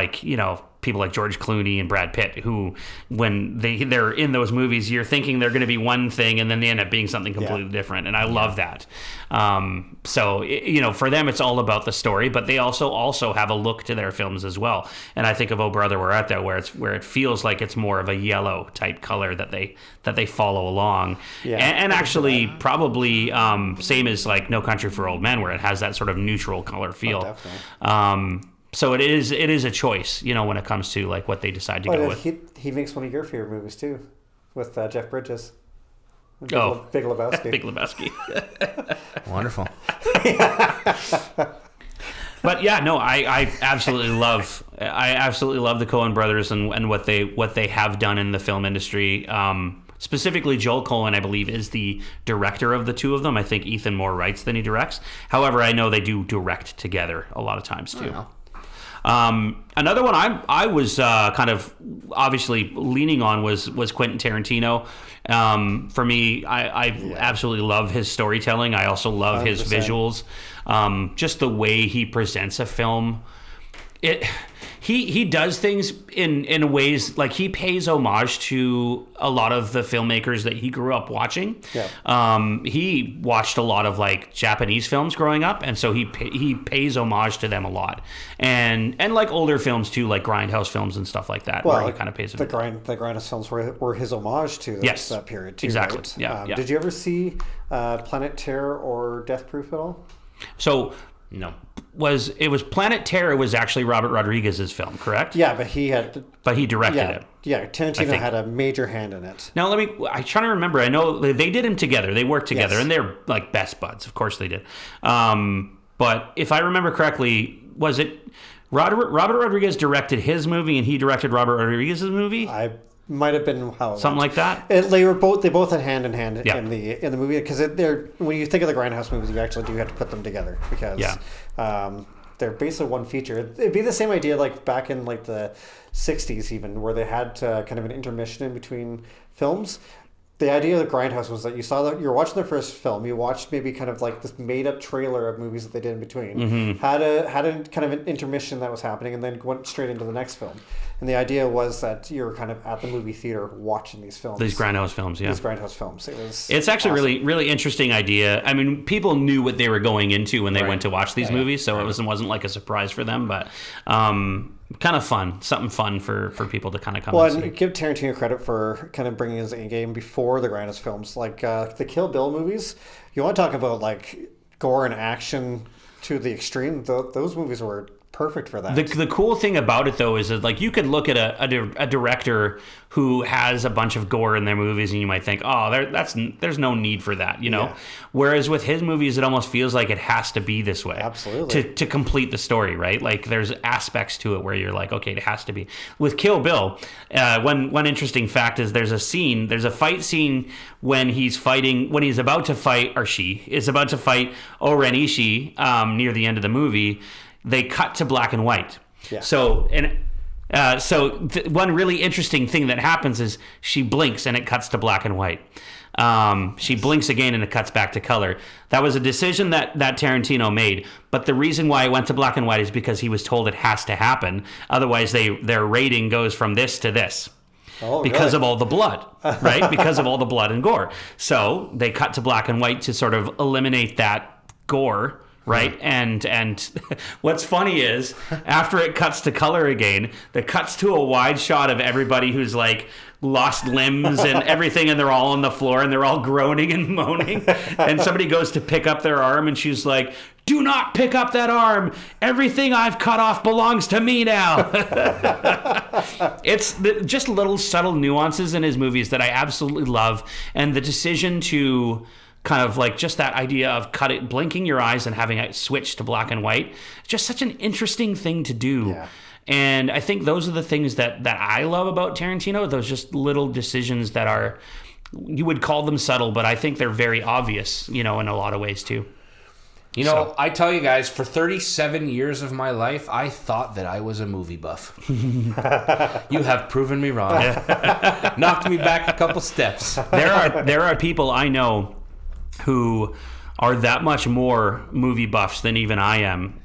[SPEAKER 1] people like George Clooney and Brad Pitt, who, when they're in those movies, you're thinking they're going to be one thing, and then they end up being something completely different. And I love that. For them, it's all about the story, but they also have a look to their films as well. And I think of Oh Brother, Where Art Thou, where it feels like it's more of a yellow type color that they follow along. Yeah, and actually probably same as like No Country for Old Men, where it has that sort of neutral color feel.
[SPEAKER 3] Definitely.
[SPEAKER 1] So it is a choice, when it comes to like what they decide to go with.
[SPEAKER 3] He makes one of your favorite movies too, with Jeff Bridges. Big Lebowski.
[SPEAKER 1] Big Lebowski.
[SPEAKER 2] Wonderful.
[SPEAKER 1] But yeah, no, I absolutely love the Coen brothers and what they have done in the film industry. Specifically, Joel Coen, I believe, is the director of the two of them. I think Ethan more writes than he directs. However, I know they do direct together a lot of times too. Another one I was kind of obviously leaning on was Quentin Tarantino. For me, I absolutely love his storytelling. I also love 100%. His visuals. Just the way he presents a film. He does things in ways, like he pays homage to a lot of the filmmakers that he grew up watching. Yeah. He watched a lot of like Japanese films growing up, and so he pays homage to them a lot, and like older films too, like Grindhouse films and stuff like that.
[SPEAKER 3] Well,
[SPEAKER 1] where he kind of pays
[SPEAKER 3] the Grindhouse films were his homage to that period too.
[SPEAKER 1] Exactly.
[SPEAKER 3] Right?
[SPEAKER 1] Yeah.
[SPEAKER 3] Did you ever see Planet Terror or Death Proof at all?
[SPEAKER 1] So no. It was Planet Terror was actually Robert Rodriguez's film, correct?
[SPEAKER 3] Yeah, but he
[SPEAKER 1] directed it.
[SPEAKER 3] Yeah, Tarantino had a major hand in it.
[SPEAKER 1] Now I'm trying to remember. I know they did him together. They worked together, and they're like best buds. Of course they did. But if I remember correctly, was it Robert Rodriguez directed his movie and he directed Robert Rodriguez's movie?
[SPEAKER 3] Might have been how
[SPEAKER 1] something like that.
[SPEAKER 3] They both had hand in hand in the movie, because when you think of the Grindhouse movies, you actually do have to put them together, because they're basically one feature. It'd be the same idea like back in like the 60s even, where they had kind of an intermission in between films. the idea of the Grindhouse was that you're watching the first film, you watched maybe kind of like this made up trailer of movies that they did in between, had a kind of an intermission that was happening, and then went straight into the next film. And the idea was that you're kind of at the movie theater watching these films.
[SPEAKER 1] These Grindhouse films, yeah.
[SPEAKER 3] These Grindhouse films.
[SPEAKER 1] It's actually
[SPEAKER 3] awesome.
[SPEAKER 1] really, really interesting idea. I mean, people knew what they were going into when they went to watch these movies, so it wasn't like a surprise for them, but kind of fun. Something fun for people to kind of come and see.
[SPEAKER 3] And give Tarantino credit for kind of bringing his A game before the Grindhouse films. Like the Kill Bill movies, you want to talk about like gore and action to the extreme. Those movies were perfect for that.
[SPEAKER 1] The cool thing about it, though, is that like you could look at a director who has a bunch of gore in their movies, and you might think, oh, there's no need for that, you know. Yeah. Whereas with his movies, it almost feels like it has to be this way,
[SPEAKER 3] absolutely,
[SPEAKER 1] to complete the story, right? Like there's aspects to it where you're like, okay, it has to be. With Kill Bill, one interesting fact is there's a fight scene when he's about to fight, or she is about to fight O-Ren Ishii near the end of the movie. They cut to black and white.
[SPEAKER 3] Yeah.
[SPEAKER 1] So one really interesting thing that happens is she blinks and it cuts to black and white. She blinks again and it cuts back to color. That was a decision that Tarantino made. But the reason why it went to black and white is because he was told it has to happen. Otherwise, their rating goes from this to this.
[SPEAKER 3] Oh,
[SPEAKER 1] because
[SPEAKER 3] really?
[SPEAKER 1] of all the blood, right? Because of all the blood and gore. So they cut to black and white to sort of eliminate that gore. Right. And what's funny is after it cuts to color again, it cuts to a wide shot of everybody who's like lost limbs and everything. And they're all on the floor and they're all groaning and moaning. And somebody goes to pick up their arm and she's like, do not pick up that arm. Everything I've cut off belongs to me now. It's just little subtle nuances in his movies that I absolutely love. And the decision to kind of like just that idea of blinking your eyes and having it switch to black and white. It's just such an interesting thing to do. Yeah. And I think those are the things that I love about Tarantino. Those just little decisions that are, you would call them subtle, but I think they're very obvious, you know, in a lot of ways too.
[SPEAKER 2] You know, I tell you guys, for 37 years of my life, I thought that I was a movie buff. You have proven me wrong. Knocked me back a couple steps.
[SPEAKER 1] There are people I know who are that much more movie buffs than even I am,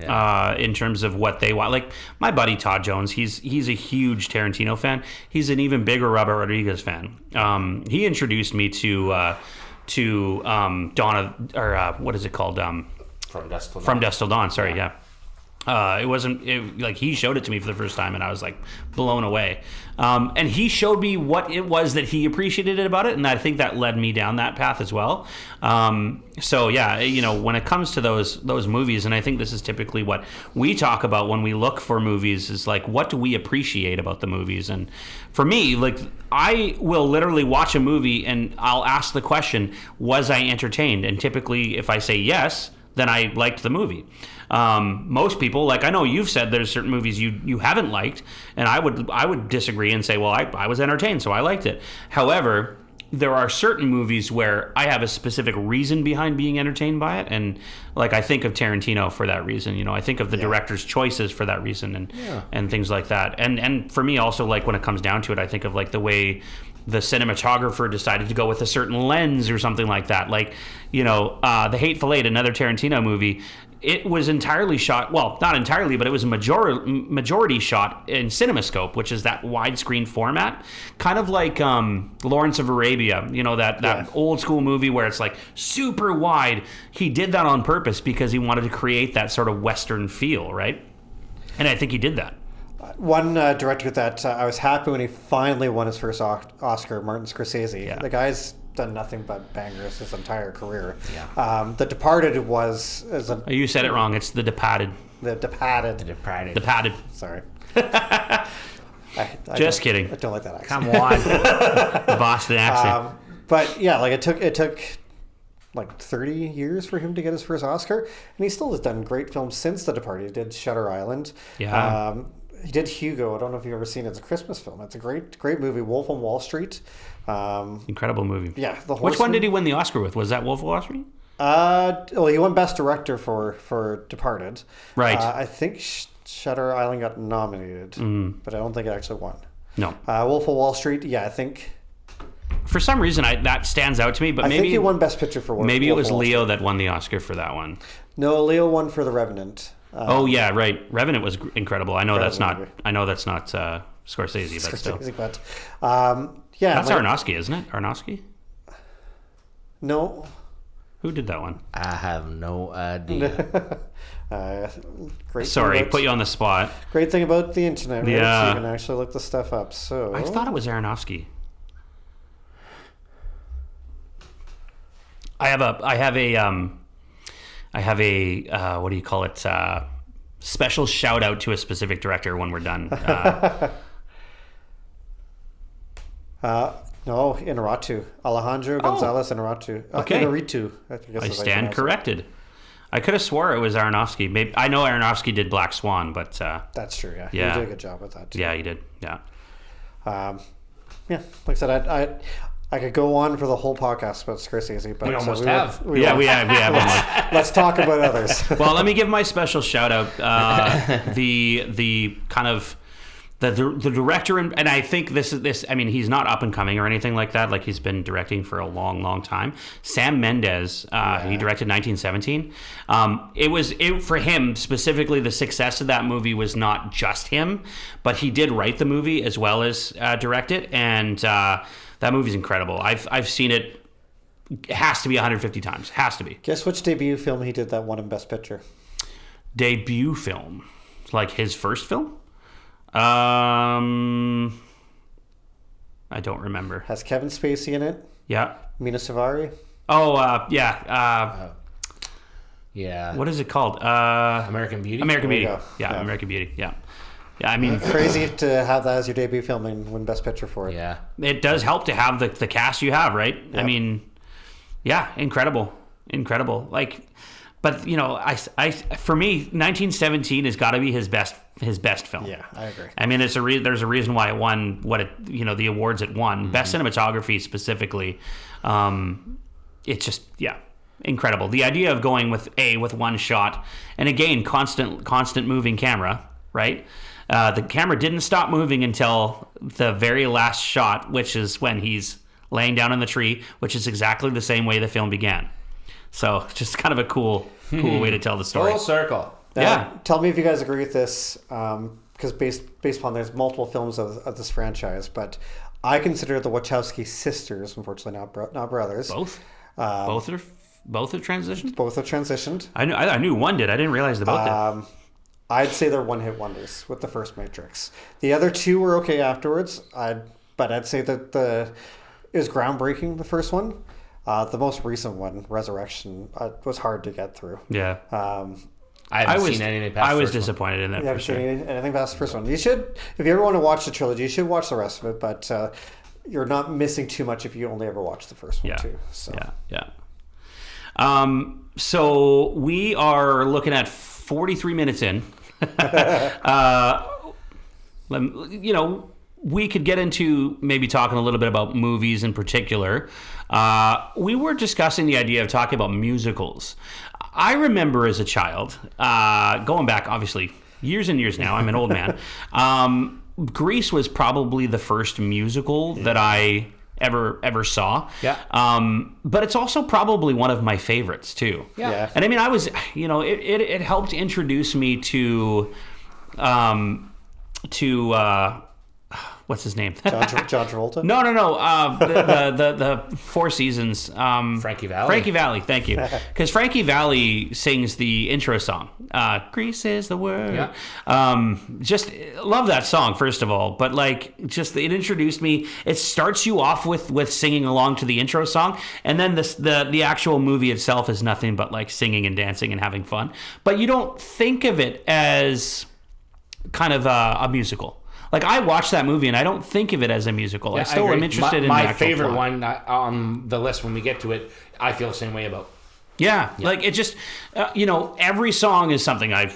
[SPEAKER 1] in terms of what they want. Like my buddy Todd Jones, he's a huge Tarantino fan. He's an even bigger Robert Rodriguez fan. He introduced me to Dawn of, or what is it called?
[SPEAKER 2] From Dusk Till Dawn.
[SPEAKER 1] From Dusk Till Dawn. Sorry, yeah. Like he showed it to me for the first time and I was like blown away. And he showed me what it was that he appreciated about it. And I think that led me down that path as well. So yeah, you know, when it comes to those movies, and I think this is typically what we talk about when we look for movies, is like, what do we appreciate about the movies? And for me, like I will literally watch a movie and I'll ask the question, was I entertained? And typically if I say yes, then I liked the movie. Most people, like I know you've said there's certain movies you haven't liked, and I would disagree and say, well, I was entertained, so I liked it. However, there are certain movies where I have a specific reason behind being entertained by it, and like I think of Tarantino for that reason. You know, I think of the director's choices for that reason, and things like that. And for me also, like when it comes down to it, I think of like the way the cinematographer decided to go with a certain lens or something like that. Like, you know, The Hateful Eight, another Tarantino movie, it was entirely shot, well, not entirely, but it was a majority shot in CinemaScope, which is that widescreen format. Kind of like Lawrence of Arabia, you know, that old school movie where it's like super wide. He did that on purpose because he wanted to create that sort of Western feel, right? And I think he did that.
[SPEAKER 3] One director that I was happy when he finally won his first Oscar, Martin Scorsese. Yeah. The guy's done nothing but bangers his entire career. Yeah. The Departed was...
[SPEAKER 1] You said it wrong. It's The Departed.
[SPEAKER 3] The Departed.
[SPEAKER 2] The Departed.
[SPEAKER 1] Departed.
[SPEAKER 3] Sorry.
[SPEAKER 1] Just kidding.
[SPEAKER 3] I don't like that accent.
[SPEAKER 1] Come on. The Boston accent.
[SPEAKER 3] But yeah, like it took like 30 years for him to get his first Oscar, and he still has done great films since The Departed. He did Shutter Island.
[SPEAKER 1] Yeah.
[SPEAKER 3] He did Hugo. I don't know if you've ever seen it. It's a Christmas film. It's a great movie. Wolf on Wall Street.
[SPEAKER 1] Incredible movie.
[SPEAKER 3] Yeah.
[SPEAKER 1] Which one did he win the Oscar with? Was that Wolf of Wall Street?
[SPEAKER 3] Well, he won Best Director for Departed.
[SPEAKER 1] Right.
[SPEAKER 3] I think Shutter Island got nominated, but I don't think it actually won.
[SPEAKER 1] No.
[SPEAKER 3] Wolf of Wall Street. Yeah, I think
[SPEAKER 1] for some reason that stands out to me. But
[SPEAKER 3] I
[SPEAKER 1] maybe
[SPEAKER 3] think he won Best Picture for Wolf.
[SPEAKER 1] Maybe it was
[SPEAKER 3] Wolf of Wall
[SPEAKER 1] Leo
[SPEAKER 3] Street.
[SPEAKER 1] that won the Oscar for that one.
[SPEAKER 3] No, Leo won for The Revenant.
[SPEAKER 1] Oh yeah, right. Revenant was incredible. I know that's not.
[SPEAKER 3] movie.
[SPEAKER 1] I know that's not Scorsese, but still.
[SPEAKER 3] Scorsese, but yeah,
[SPEAKER 1] That's Aronofsky, isn't it? Aronofsky?
[SPEAKER 3] No.
[SPEAKER 1] Who did that one?
[SPEAKER 2] I have no idea.
[SPEAKER 3] Great.
[SPEAKER 1] Sorry,
[SPEAKER 3] thing about,
[SPEAKER 1] put you on the spot.
[SPEAKER 3] Great thing about the internet, right?
[SPEAKER 1] Yeah.
[SPEAKER 3] So you can actually look the stuff up. So
[SPEAKER 1] I thought it was Aronofsky. I have a what do you call it? Special shout out to a specific director when we're done.
[SPEAKER 3] No, Inarritu. Alejandro Gonzalez Inarritu.
[SPEAKER 1] Okay.
[SPEAKER 3] Inarritu.
[SPEAKER 1] I stand corrected. I could have swore it was Aronofsky. Maybe I know Aronofsky did Black Swan, but
[SPEAKER 3] That's true. Yeah.
[SPEAKER 1] Yeah.
[SPEAKER 3] He did a good job with that too.
[SPEAKER 1] yeah, he did. Yeah.
[SPEAKER 3] Yeah. Like I said, I could go on for the whole podcast about Scorsese, but
[SPEAKER 2] We almost
[SPEAKER 3] we
[SPEAKER 2] have.
[SPEAKER 3] won't.
[SPEAKER 1] Yeah, we have.
[SPEAKER 3] Let's talk about others.
[SPEAKER 1] Well, let me give my special shout out. The kind of the director, and I think this. I mean, he's not up and coming or anything like that. Like he's been directing for a long time. Sam Mendes. He directed 1917. For him specifically. The success of that movie was not just him, but he did write the movie as well as direct it, and that movie's incredible. I've seen it. It has to be 150 times. Has to be.
[SPEAKER 3] Guess which debut film he did that won him Best Picture?
[SPEAKER 1] Debut film, like his first film. I don't remember.
[SPEAKER 3] Has Kevin Spacey in it?
[SPEAKER 1] Yeah.
[SPEAKER 3] Mina Suvari?
[SPEAKER 1] Oh, yeah.
[SPEAKER 2] Yeah.
[SPEAKER 1] What is it called?
[SPEAKER 2] American Beauty?
[SPEAKER 1] American
[SPEAKER 3] There you
[SPEAKER 1] Beauty.
[SPEAKER 3] go.
[SPEAKER 1] Yeah,
[SPEAKER 3] Yeah.
[SPEAKER 1] American Beauty. Yeah. Yeah, I mean,
[SPEAKER 3] Crazy to have that as your debut film and win Best Picture for it.
[SPEAKER 2] Yeah.
[SPEAKER 1] it does help to have the cast you have, right? I
[SPEAKER 3] Yep.
[SPEAKER 1] mean, yeah, incredible. Like, but you know, I for me, 1917 has got to be his best film.
[SPEAKER 3] Yeah, I agree.
[SPEAKER 1] I mean, there's a reason why it won the awards it won. Best cinematography specifically. It's just incredible. The idea of going with one shot, and again, constant moving camera, right? The camera didn't stop moving until the very last shot, which is when he's laying down in the tree, which is exactly the same way the film began. So just kind of a cool way to tell the story.
[SPEAKER 2] Full circle.
[SPEAKER 1] Yeah.
[SPEAKER 3] Tell me if you guys agree with this, because based upon there's multiple films of this franchise, but I consider the Wachowski sisters, unfortunately not brothers.
[SPEAKER 1] Both are transitioned.
[SPEAKER 3] Both have transitioned.
[SPEAKER 1] I knew one did. I didn't realize they both did.
[SPEAKER 3] I'd say they're one-hit wonders with the first Matrix. The other two were okay afterwards. But I'd say that it was groundbreaking, the first one. The most recent one, Resurrection, was hard to get through.
[SPEAKER 1] Yeah.
[SPEAKER 2] I haven't seen anything past
[SPEAKER 1] I was
[SPEAKER 2] first one.
[SPEAKER 1] disappointed in that.
[SPEAKER 3] You
[SPEAKER 1] For
[SPEAKER 3] haven't
[SPEAKER 1] sure.
[SPEAKER 3] seen anything past the first one. You should, if you ever want to watch the trilogy, you should watch the rest of it. But you're not missing too much if you only ever watch the first one too. So.
[SPEAKER 1] Yeah. So we are looking at 43 minutes in. We could get into maybe talking a little bit about movies in particular. We were discussing the idea of talking about musicals. I remember as a child, going back obviously years and years now, I'm an old man. Grease was probably the first musical that I ever saw.
[SPEAKER 2] Yeah.
[SPEAKER 1] But it's also probably one of my favorites too.
[SPEAKER 3] Yeah.
[SPEAKER 1] And I mean, I was, it helped introduce me to what's his name?
[SPEAKER 3] John Travolta?
[SPEAKER 1] No. The Four Seasons.
[SPEAKER 2] Frankie Valli.
[SPEAKER 1] Frankie Valli, thank you. Because Frankie Valli sings the intro song. Grease is the word.
[SPEAKER 2] Yeah.
[SPEAKER 1] Just love that song, first of all. But it introduced me. It starts you off with singing along to the intro song, and then the actual movie itself is nothing but like singing and dancing and having fun. But you don't think of it as kind of a musical. Like, I watched that movie and I don't think of it as a musical. I still am interested in the
[SPEAKER 2] my
[SPEAKER 1] actual
[SPEAKER 2] favorite
[SPEAKER 1] plot.
[SPEAKER 2] one on the list when we get to it. I feel the same way about.
[SPEAKER 1] Yeah, like it just, every song is something I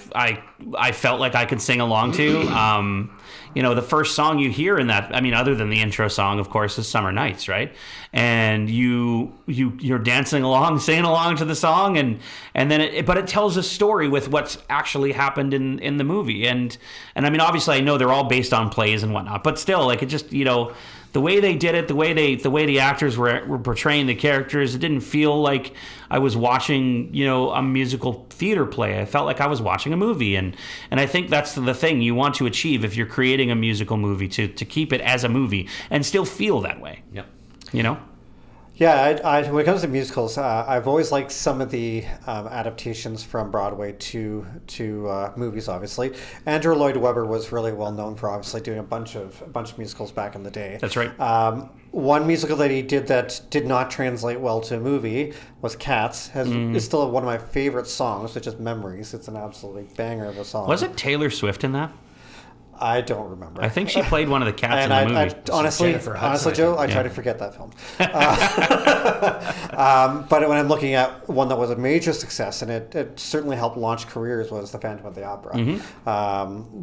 [SPEAKER 1] felt like I could sing along to. The first song you hear in that, I mean, other than the intro song, of course, is Summer Nights, right? And you're dancing along, singing along to the song, and then but it tells a story with what's actually happened in the movie. And I mean, obviously, I know they're all based on plays and whatnot, but still, like, it just, the way they did it, the way the actors were portraying the characters, it didn't feel like I was watching, a musical theater play. I felt like I was watching a movie, and I think that's the thing you want to achieve if you're creating a musical movie, to keep it as a movie and still feel that way.
[SPEAKER 2] Yep.
[SPEAKER 3] Yeah, I when it comes to musicals, I've always liked some of the adaptations from Broadway to movies. Obviously, Andrew Lloyd Webber was really well known for obviously doing a bunch of musicals back in the day.
[SPEAKER 1] That's right.
[SPEAKER 3] One musical that he did that did not translate well to a movie was Cats. Is still one of my favorite songs, which is Memories. It's an absolutely banger of a song.
[SPEAKER 1] Was it Taylor Swift in that?
[SPEAKER 3] I don't remember.
[SPEAKER 1] I think she played one of the cats in the movie.
[SPEAKER 3] Honestly, Joe, I try to forget that film. But when I'm looking at one that was a major success, and it certainly helped launch careers, was The Phantom of the Opera.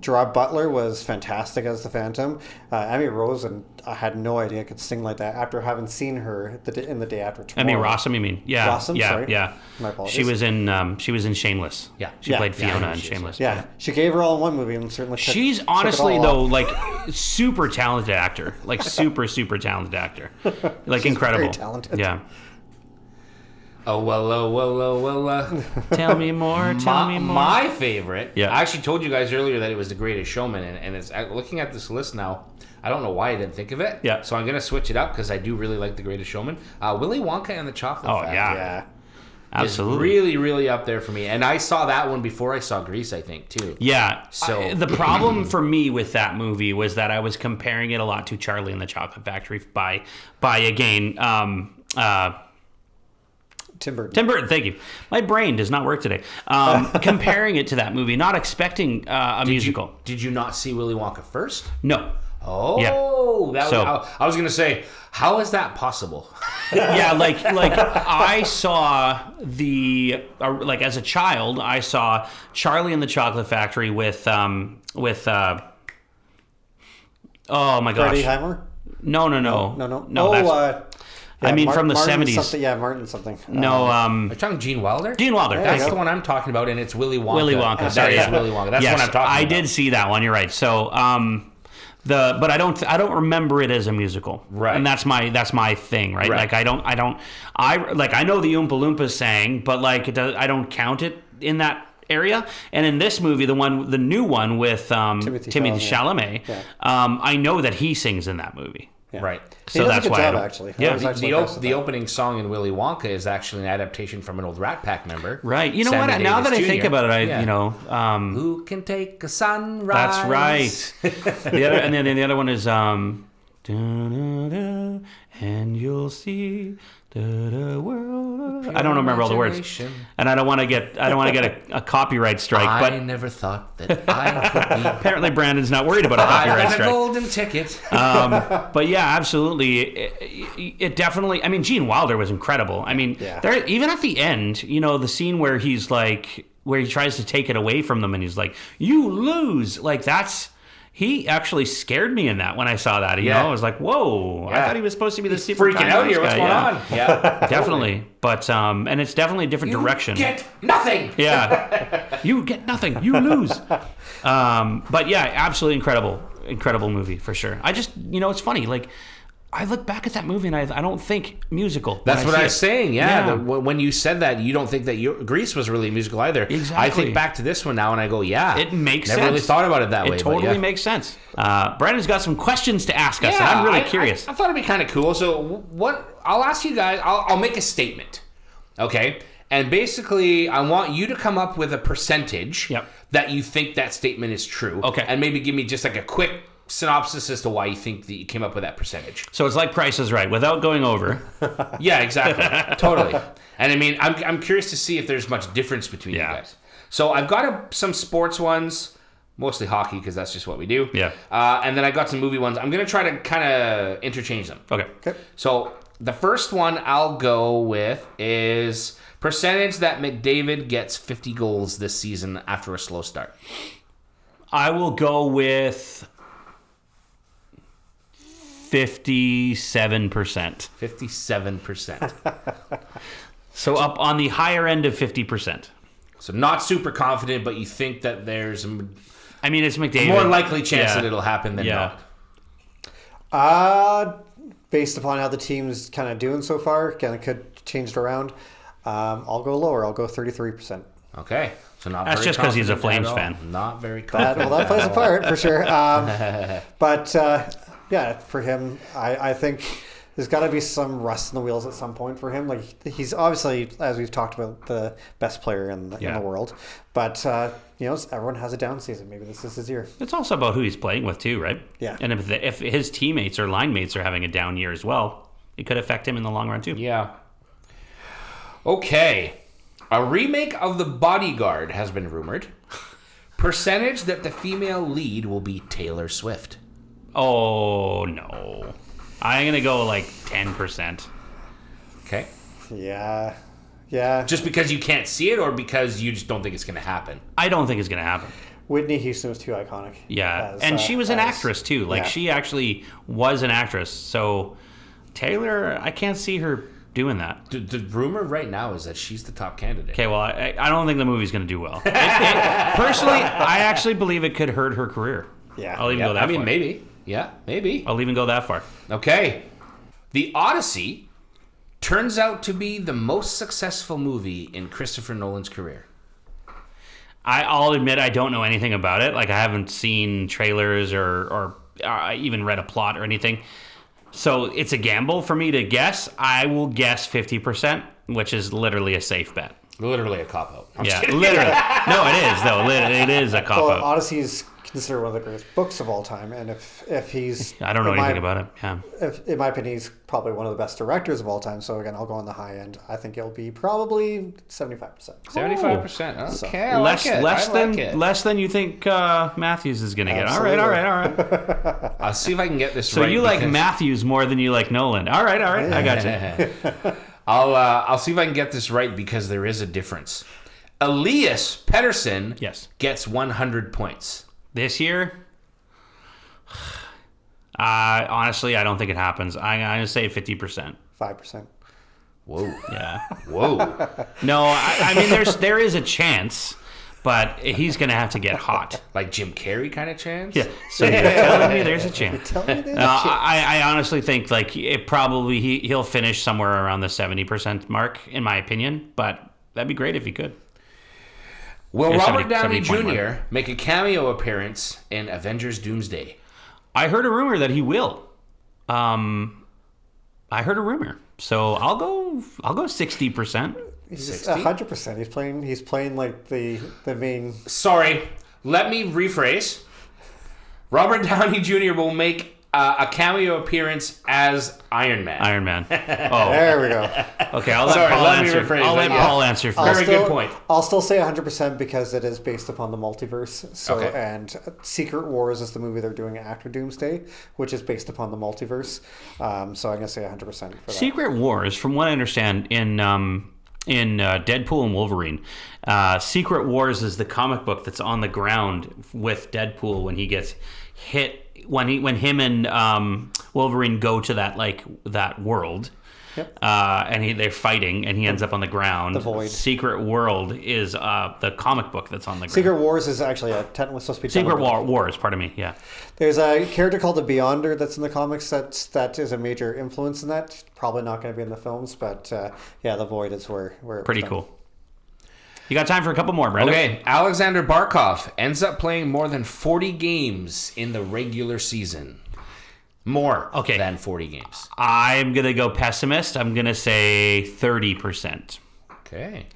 [SPEAKER 3] Gerard Butler was fantastic as the Phantom. Emmy Rose, and I had no idea could sing like that after having seen her in The Day After Tomorrow.
[SPEAKER 1] Emmy Rossum, you mean? Yeah,
[SPEAKER 3] Rossum, sorry.
[SPEAKER 1] Yeah.
[SPEAKER 3] My apologies.
[SPEAKER 1] She was in Shameless.
[SPEAKER 2] Yeah,
[SPEAKER 1] she played Fiona in Shameless.
[SPEAKER 3] Yeah, she gave her all in one movie, and certainly
[SPEAKER 1] she's honestly though like super talented actor, like super talented actor, like she's incredible.
[SPEAKER 3] Very talented.
[SPEAKER 1] Yeah.
[SPEAKER 2] Oh well.
[SPEAKER 1] Tell me more. Tell me more.
[SPEAKER 2] My favorite.
[SPEAKER 1] Yeah.
[SPEAKER 2] I actually told you guys earlier that it was The Greatest Showman, and it's looking at this list now. I don't know why I didn't think of it.
[SPEAKER 1] Yeah.
[SPEAKER 2] So I'm gonna switch it up because I do really like The Greatest Showman. Willy Wonka and the Chocolate Factory.
[SPEAKER 3] Yeah.
[SPEAKER 1] Absolutely.
[SPEAKER 2] Really, really up there for me. And I saw that one before I saw Grease, I think, too.
[SPEAKER 1] Yeah.
[SPEAKER 2] So
[SPEAKER 1] the problem for me with that movie was that I was comparing it a lot to Charlie and the Chocolate Factory by again,
[SPEAKER 3] Tim Burton.
[SPEAKER 1] Tim Burton, thank you. My brain does not work today. Comparing it to that movie, not expecting a musical.
[SPEAKER 2] Did you not see Willy Wonka first?
[SPEAKER 1] No.
[SPEAKER 2] Oh,
[SPEAKER 1] yeah.
[SPEAKER 2] I was going to say, how is that possible?
[SPEAKER 1] Yeah, like I saw as a child, I saw Charlie and the Chocolate Factory with oh my gosh.
[SPEAKER 3] Freddie Highmore?
[SPEAKER 1] No. I mean, from the 70s.
[SPEAKER 3] Yeah, Martin something.
[SPEAKER 2] No, are you talking Gene Wilder?
[SPEAKER 1] Gene Wilder.
[SPEAKER 2] That's the one I'm talking about, and it's Willy Wonka.
[SPEAKER 1] Willy Wonka.
[SPEAKER 2] Sorry, it's Willy Wonka. That's what I'm talking about.
[SPEAKER 1] I did see that one. You're right. So, but I don't remember it as a musical.
[SPEAKER 2] Right.
[SPEAKER 1] And that's my thing, right? Like I know the Oompa Loompas sang, but like I don't count it in that area. And in this movie, the new one with Timothée Chalamet, I know that he sings in that movie.
[SPEAKER 2] Yeah. Right.
[SPEAKER 3] So that's why actually.
[SPEAKER 1] Yeah.
[SPEAKER 2] The opening song in Willy Wonka is actually an adaptation from an old Rat Pack member.
[SPEAKER 1] Right. You know what? Now that I think about it,
[SPEAKER 2] who can take a sunrise?
[SPEAKER 1] That's right. And then the other one is and you'll see the world. I don't remember all the words, and I don't want to get a copyright strike.
[SPEAKER 2] I never thought that I could be.
[SPEAKER 1] Apparently, Brandon's not worried about a copyright strike.
[SPEAKER 2] I got a golden ticket.
[SPEAKER 1] But yeah, absolutely. It definitely. I mean, Gene Wilder was incredible. I mean, there even at the end, the scene where he's like, where he tries to take it away from them, and he's like, "You lose." Like that's. He actually scared me in that when I saw that. You know, I was like, "Whoa!" I thought he was supposed to be the super
[SPEAKER 2] freaking out here. What's going on?
[SPEAKER 1] Yeah, definitely. But and it's definitely a different direction.
[SPEAKER 2] You get nothing.
[SPEAKER 1] Yeah, you get nothing. You lose. But yeah, absolutely incredible movie for sure. I just, it's funny. Like, I look back at that movie and I don't think musical.
[SPEAKER 2] That's what I was saying. Yeah. When you said that, you don't think that Grease was really a musical either.
[SPEAKER 1] Exactly.
[SPEAKER 2] I think back to this one now and I go, yeah.
[SPEAKER 1] It makes sense.
[SPEAKER 2] Never really thought about it that way.
[SPEAKER 1] It totally makes sense. Brandon's got some questions to ask us.
[SPEAKER 2] Yeah,
[SPEAKER 1] And I'm really curious.
[SPEAKER 2] I thought it'd be kind of cool. So I'll ask you guys, I'll make a statement. Okay. And basically, I want you to come up with a percentage that you think that statement is true.
[SPEAKER 1] Okay.
[SPEAKER 2] And maybe give me just like a quick synopsis as to why you think that you came up with that percentage.
[SPEAKER 1] So it's like Price is Right without going over.
[SPEAKER 2] Yeah, exactly. Totally. And I mean, I'm curious to see if there's much difference between you guys. So I've got some sports ones, mostly hockey because that's just what we do.
[SPEAKER 1] Yeah.
[SPEAKER 2] And then I got some movie ones. I'm going to try to kind of interchange them.
[SPEAKER 1] Okay.
[SPEAKER 2] So the first one I'll go with is percentage that McDavid gets 50 goals this season after a slow start.
[SPEAKER 1] I will go with 57%.
[SPEAKER 2] 57%.
[SPEAKER 1] So up on the higher end of 50%.
[SPEAKER 2] So not super confident, but you think that there's
[SPEAKER 1] I mean, it's McDavid.
[SPEAKER 2] More likely chance that it'll happen than not.
[SPEAKER 3] Based upon how the team's kind of doing so far, kind of could change it around. I'll go lower. I'll go 33%.
[SPEAKER 2] Okay. So not
[SPEAKER 1] That's
[SPEAKER 2] very
[SPEAKER 1] just because he's a
[SPEAKER 2] confident
[SPEAKER 1] Flames
[SPEAKER 2] at all.
[SPEAKER 1] fan.
[SPEAKER 2] Not very confident.
[SPEAKER 3] That plays a part for sure. But yeah, for him, I think there's got to be some rust in the wheels at some point for him. Like he's obviously, as we've talked about, the best player in the world. But everyone has a down season. Maybe this is his year.
[SPEAKER 1] It's also about who he's playing with too, right?
[SPEAKER 3] Yeah.
[SPEAKER 1] And if his teammates or line mates are having a down year as well, it could affect him in the long run too.
[SPEAKER 2] Yeah. Okay. A remake of The Bodyguard has been rumored. Percentage that the female lead will be Taylor Swift.
[SPEAKER 1] Oh, no. I'm going to go like 10%.
[SPEAKER 2] Okay.
[SPEAKER 3] Yeah.
[SPEAKER 2] Just because you can't see it or because you just don't think it's going to happen?
[SPEAKER 1] I don't think it's going to happen.
[SPEAKER 3] Whitney Houston was too iconic.
[SPEAKER 1] Yeah. And she was an actress too. Like she actually was an actress. So Taylor, I can't see her doing that.
[SPEAKER 2] The rumor right now is that she's the top candidate.
[SPEAKER 1] Okay, well, I don't think the movie's going to do well. Personally, I actually believe it could hurt her career.
[SPEAKER 3] Yeah.
[SPEAKER 1] I'll even go that far.
[SPEAKER 2] I mean, maybe. Yeah, maybe.
[SPEAKER 1] I'll even go that far.
[SPEAKER 2] Okay. The Odyssey turns out to be the most successful movie in Christopher Nolan's career.
[SPEAKER 1] I'll admit I don't know anything about it. Like, I haven't seen trailers or even read a plot or anything. So it's a gamble for me to guess. I will guess 50%, which is literally a safe bet.
[SPEAKER 2] Literally a cop-out.
[SPEAKER 1] Yeah, literally. No, it is, though. It is a cop-out.
[SPEAKER 3] Well, Odyssey is considered one of the greatest books of all time, and if he's...
[SPEAKER 1] I don't know anything about it, yeah.
[SPEAKER 3] In my opinion, he's probably one of the best directors of all time, so again, I'll go on the high end. I think it'll be probably 75%.
[SPEAKER 2] 75%.
[SPEAKER 3] So,
[SPEAKER 2] Okay, I like it.
[SPEAKER 1] Less than you think Matthews is going to get. All right.
[SPEAKER 2] I'll see if I can get this
[SPEAKER 1] so
[SPEAKER 2] right.
[SPEAKER 1] So you like Matthews more than you like Nolan. All right. I got you.
[SPEAKER 2] I'll see if I can get this right because there is a difference. Elias Pettersson gets 100 points.
[SPEAKER 1] This year? Honestly, I don't think it happens. I'm going to say 50%.
[SPEAKER 3] 5%.
[SPEAKER 2] Whoa.
[SPEAKER 1] Yeah.
[SPEAKER 2] Whoa.
[SPEAKER 1] No, I mean, there is a chance, but he's going to have to get hot.
[SPEAKER 2] Like Jim Carrey kind of chance?
[SPEAKER 1] Yeah. So you're telling me there's a chance? I honestly think like it probably he'll finish somewhere around the 70% mark, in my opinion, but that'd be great if he could.
[SPEAKER 2] Will Robert Downey Jr. make a cameo appearance in Avengers Doomsday?
[SPEAKER 3] I
[SPEAKER 1] heard a rumor that he will. I heard a rumor. So I'll go 60%.
[SPEAKER 3] He's 100%. He's playing like the main...
[SPEAKER 2] Sorry, let me rephrase. Robert Downey Jr. will make a cameo appearance as Iron Man.
[SPEAKER 1] Iron Man. Oh,
[SPEAKER 3] there we go.
[SPEAKER 1] Okay, I'll let Paul answer. I'll let Paul answer first.
[SPEAKER 2] Very good point.
[SPEAKER 3] I'll still say 100% because it is based upon the multiverse. So, and Secret Wars is the movie they're doing after Doomsday, which is based upon the multiverse. So I'm going to say 100% for that.
[SPEAKER 1] Secret Wars, from what I understand, in Deadpool and Wolverine, Secret Wars is the comic book that's on the ground with Deadpool when he gets hit. When him and Wolverine go to that world, and they're fighting, and he ends up on the ground.
[SPEAKER 3] The Void.
[SPEAKER 1] Secret World is the comic book that's on the ground.
[SPEAKER 3] Secret Wars is actually technically supposed to be
[SPEAKER 1] Secret Wars. Pardon me. Yeah.
[SPEAKER 3] There's a character called the Beyonder that's in the comics that is a major influence in that. Probably not going to be in the films, but the Void is where
[SPEAKER 1] pretty cool. You got time for a couple more, Brandon?
[SPEAKER 2] Okay, Alexander Barkov ends up playing more than 40 games in the regular season. More than 40 games.
[SPEAKER 1] I'm going to go pessimist. I'm going to say 30%.
[SPEAKER 2] Okay.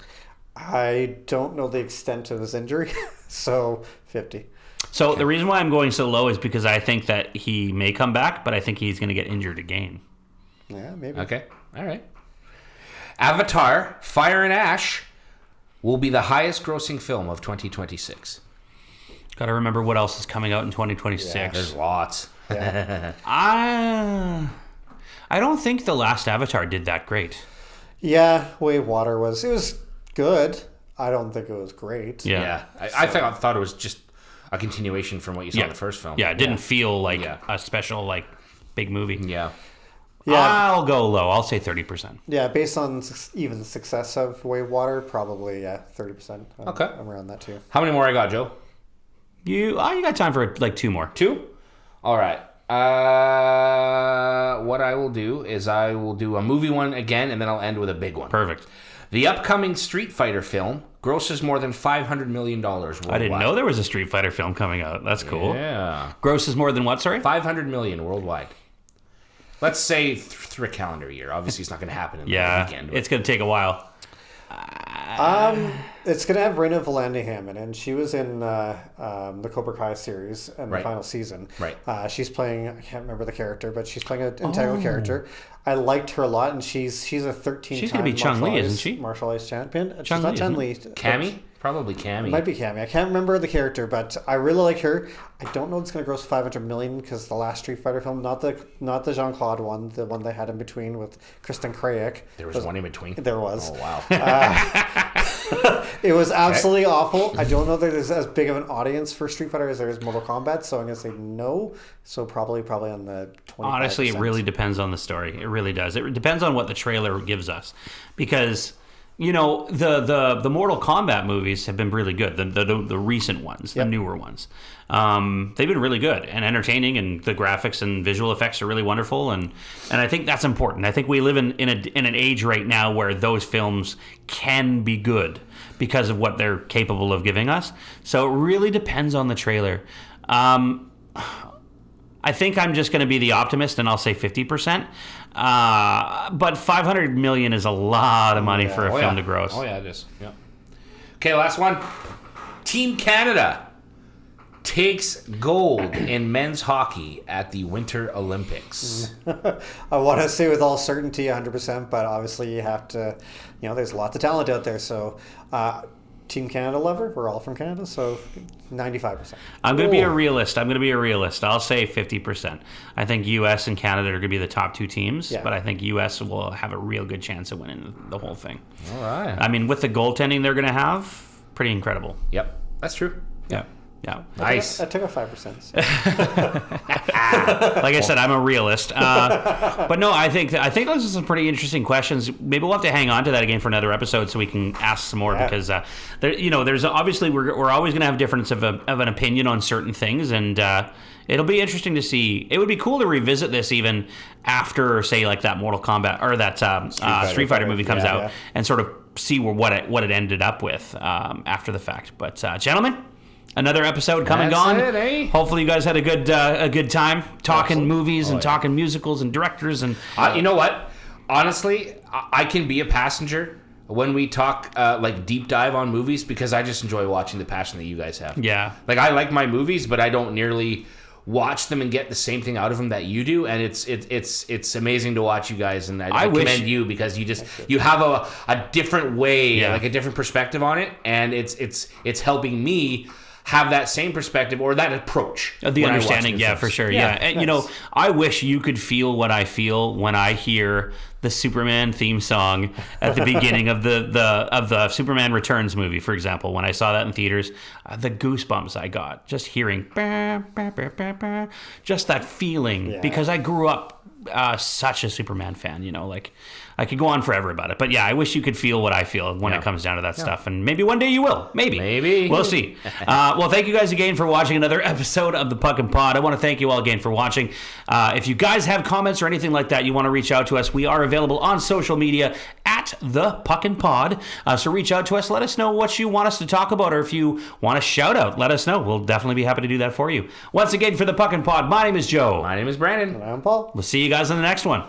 [SPEAKER 3] I don't know the extent of his injury, so 50.
[SPEAKER 1] So the reason why I'm going so low is because I think that he may come back, but I think he's going to get injured again.
[SPEAKER 3] Yeah, maybe.
[SPEAKER 2] Okay, all right. Avatar, Fire and Ash will be the highest grossing film of 2026.
[SPEAKER 1] Got to remember what else is coming out in 2026.
[SPEAKER 2] Yeah, there's lots.
[SPEAKER 3] Yeah.
[SPEAKER 1] I don't think the last Avatar did that great.
[SPEAKER 3] Yeah, Way of Water was good. I don't think it was great.
[SPEAKER 2] Yeah. I thought it was just a continuation from what you saw in the first film.
[SPEAKER 1] Yeah, it didn't feel like a special big movie.
[SPEAKER 2] Yeah.
[SPEAKER 1] I'll go low. I'll say 30%.
[SPEAKER 3] Yeah, based on even the success of Way of Water, probably 30%.
[SPEAKER 2] Okay.
[SPEAKER 3] I'm around that too.
[SPEAKER 2] How many more I got, Joe?
[SPEAKER 1] You got time for 2 more.
[SPEAKER 2] 2? All right. What I will do is I will do a movie one again, and then I'll end with a big one.
[SPEAKER 1] Perfect.
[SPEAKER 2] The upcoming Street Fighter film grosses more than $500 million worldwide.
[SPEAKER 1] I didn't know there was a Street Fighter film coming out. That's cool.
[SPEAKER 2] Yeah.
[SPEAKER 1] Grosses more than what, sorry?
[SPEAKER 2] $500 million worldwide. Let's say through a calendar year. Obviously, it's not going to happen in the weekend.
[SPEAKER 1] It's going to take a while.
[SPEAKER 3] It's going to have Raina Vallandigham in it, and she was in the Cobra Kai series in the final season.
[SPEAKER 2] Right.
[SPEAKER 3] She's playing, I can't remember the character, but she's playing an integral character. I liked her a lot, and she's a 13-time
[SPEAKER 1] She's going to be Chun-Li, isn't she?
[SPEAKER 3] Martial arts champion. She's
[SPEAKER 1] Chun-Li,
[SPEAKER 3] not Chun-Li.
[SPEAKER 2] Cammy? Probably Cammy.
[SPEAKER 3] It might be Cammy. I can't remember the character, but I really like her. I don't know if it's going to gross $500 million because the last Street Fighter film, not the Jean-Claude one, the one they had in between with Kristen Craig.
[SPEAKER 2] There was one in between?
[SPEAKER 3] There was.
[SPEAKER 2] Oh, wow.
[SPEAKER 3] It was absolutely awful. I don't know that there's as big of an audience for Street Fighter as there is Mortal Kombat, so I'm going to say no. So probably on the 25%.
[SPEAKER 1] Honestly, it really depends on the story. It really does. It depends on what the trailer gives us. Because, you know, the Mortal Kombat movies have been really good. The recent ones, the newer ones. They've been really good and entertaining, and the graphics and visual effects are really wonderful. And I think that's important. I think we live in an age right now where those films can be good because of what they're capable of giving us. So it really depends on the trailer. I think I'm just going to be the optimist, and I'll say 50%. But $500 million is a lot of money for a film to gross.
[SPEAKER 2] Oh, yeah, it is. Yeah. Okay, last one. Team Canada takes gold in men's hockey at the Winter Olympics.
[SPEAKER 3] I want to say with all certainty 100%, but obviously you have to, there's lots of talent out there. So Team Canada lover, we're all from Canada, so 95%.
[SPEAKER 1] I'm going to be a realist. I'll say 50%. I think U.S. and Canada are going to be the top two teams, but I think U.S. will have a real good chance of winning the whole thing.
[SPEAKER 2] All right.
[SPEAKER 1] I mean, with the goaltending they're going to have, pretty incredible.
[SPEAKER 2] Yep, that's true.
[SPEAKER 1] Yeah.
[SPEAKER 2] Nice.
[SPEAKER 3] I took a 5%.
[SPEAKER 1] Like I said, I'm a realist. But no, I think those are some pretty interesting questions. Maybe we'll have to hang on to that again for another episode so we can ask some more because there's obviously we're always going to have a difference of an opinion on certain things, and it'll be interesting to see. It would be cool to revisit this even after, say, like that Mortal Kombat or that Street Fighter movie comes out and sort of see what it ended up with after the fact. But gentlemen, another episode come and gone.
[SPEAKER 2] It, eh?
[SPEAKER 1] Hopefully you guys had a good time talking movies and talking musicals and directors and
[SPEAKER 2] you know what? Honestly, I can be a passenger when we talk like deep dive on movies because I just enjoy watching the passion that you guys have.
[SPEAKER 1] Yeah.
[SPEAKER 2] Like I like my movies, but I don't nearly watch them and get the same thing out of them that you do, and it's amazing to watch you guys, and I commend you because you have a different way, like a different perspective on it, and it's helping me have that same perspective or that approach.
[SPEAKER 1] The understanding, for sure. Yeah. And, I wish you could feel what I feel when I hear the Superman theme song at the beginning of the Superman Returns movie, for example. When I saw that in theaters, the goosebumps I got just hearing, just that feeling, because I grew up such a Superman fan, like I could go on forever about it. But yeah, I wish you could feel what I feel when it comes down to that stuff. And maybe one day you will. Maybe. We'll see. Well, thank you guys again for watching another episode of the Puckn Pod. I want to thank you all again for watching. If you guys have comments or anything like that, you want to reach out to us, we are available on social media at the Puckn Pod. So reach out to us. Let us know what you want us to talk about, or if you want a shout out, let us know. We'll definitely be happy to do that for you. Once again, for the Puckn Pod, my name is Joe.
[SPEAKER 2] My name is Brandon.
[SPEAKER 3] And I'm Paul.
[SPEAKER 1] We'll see you guys in the next one.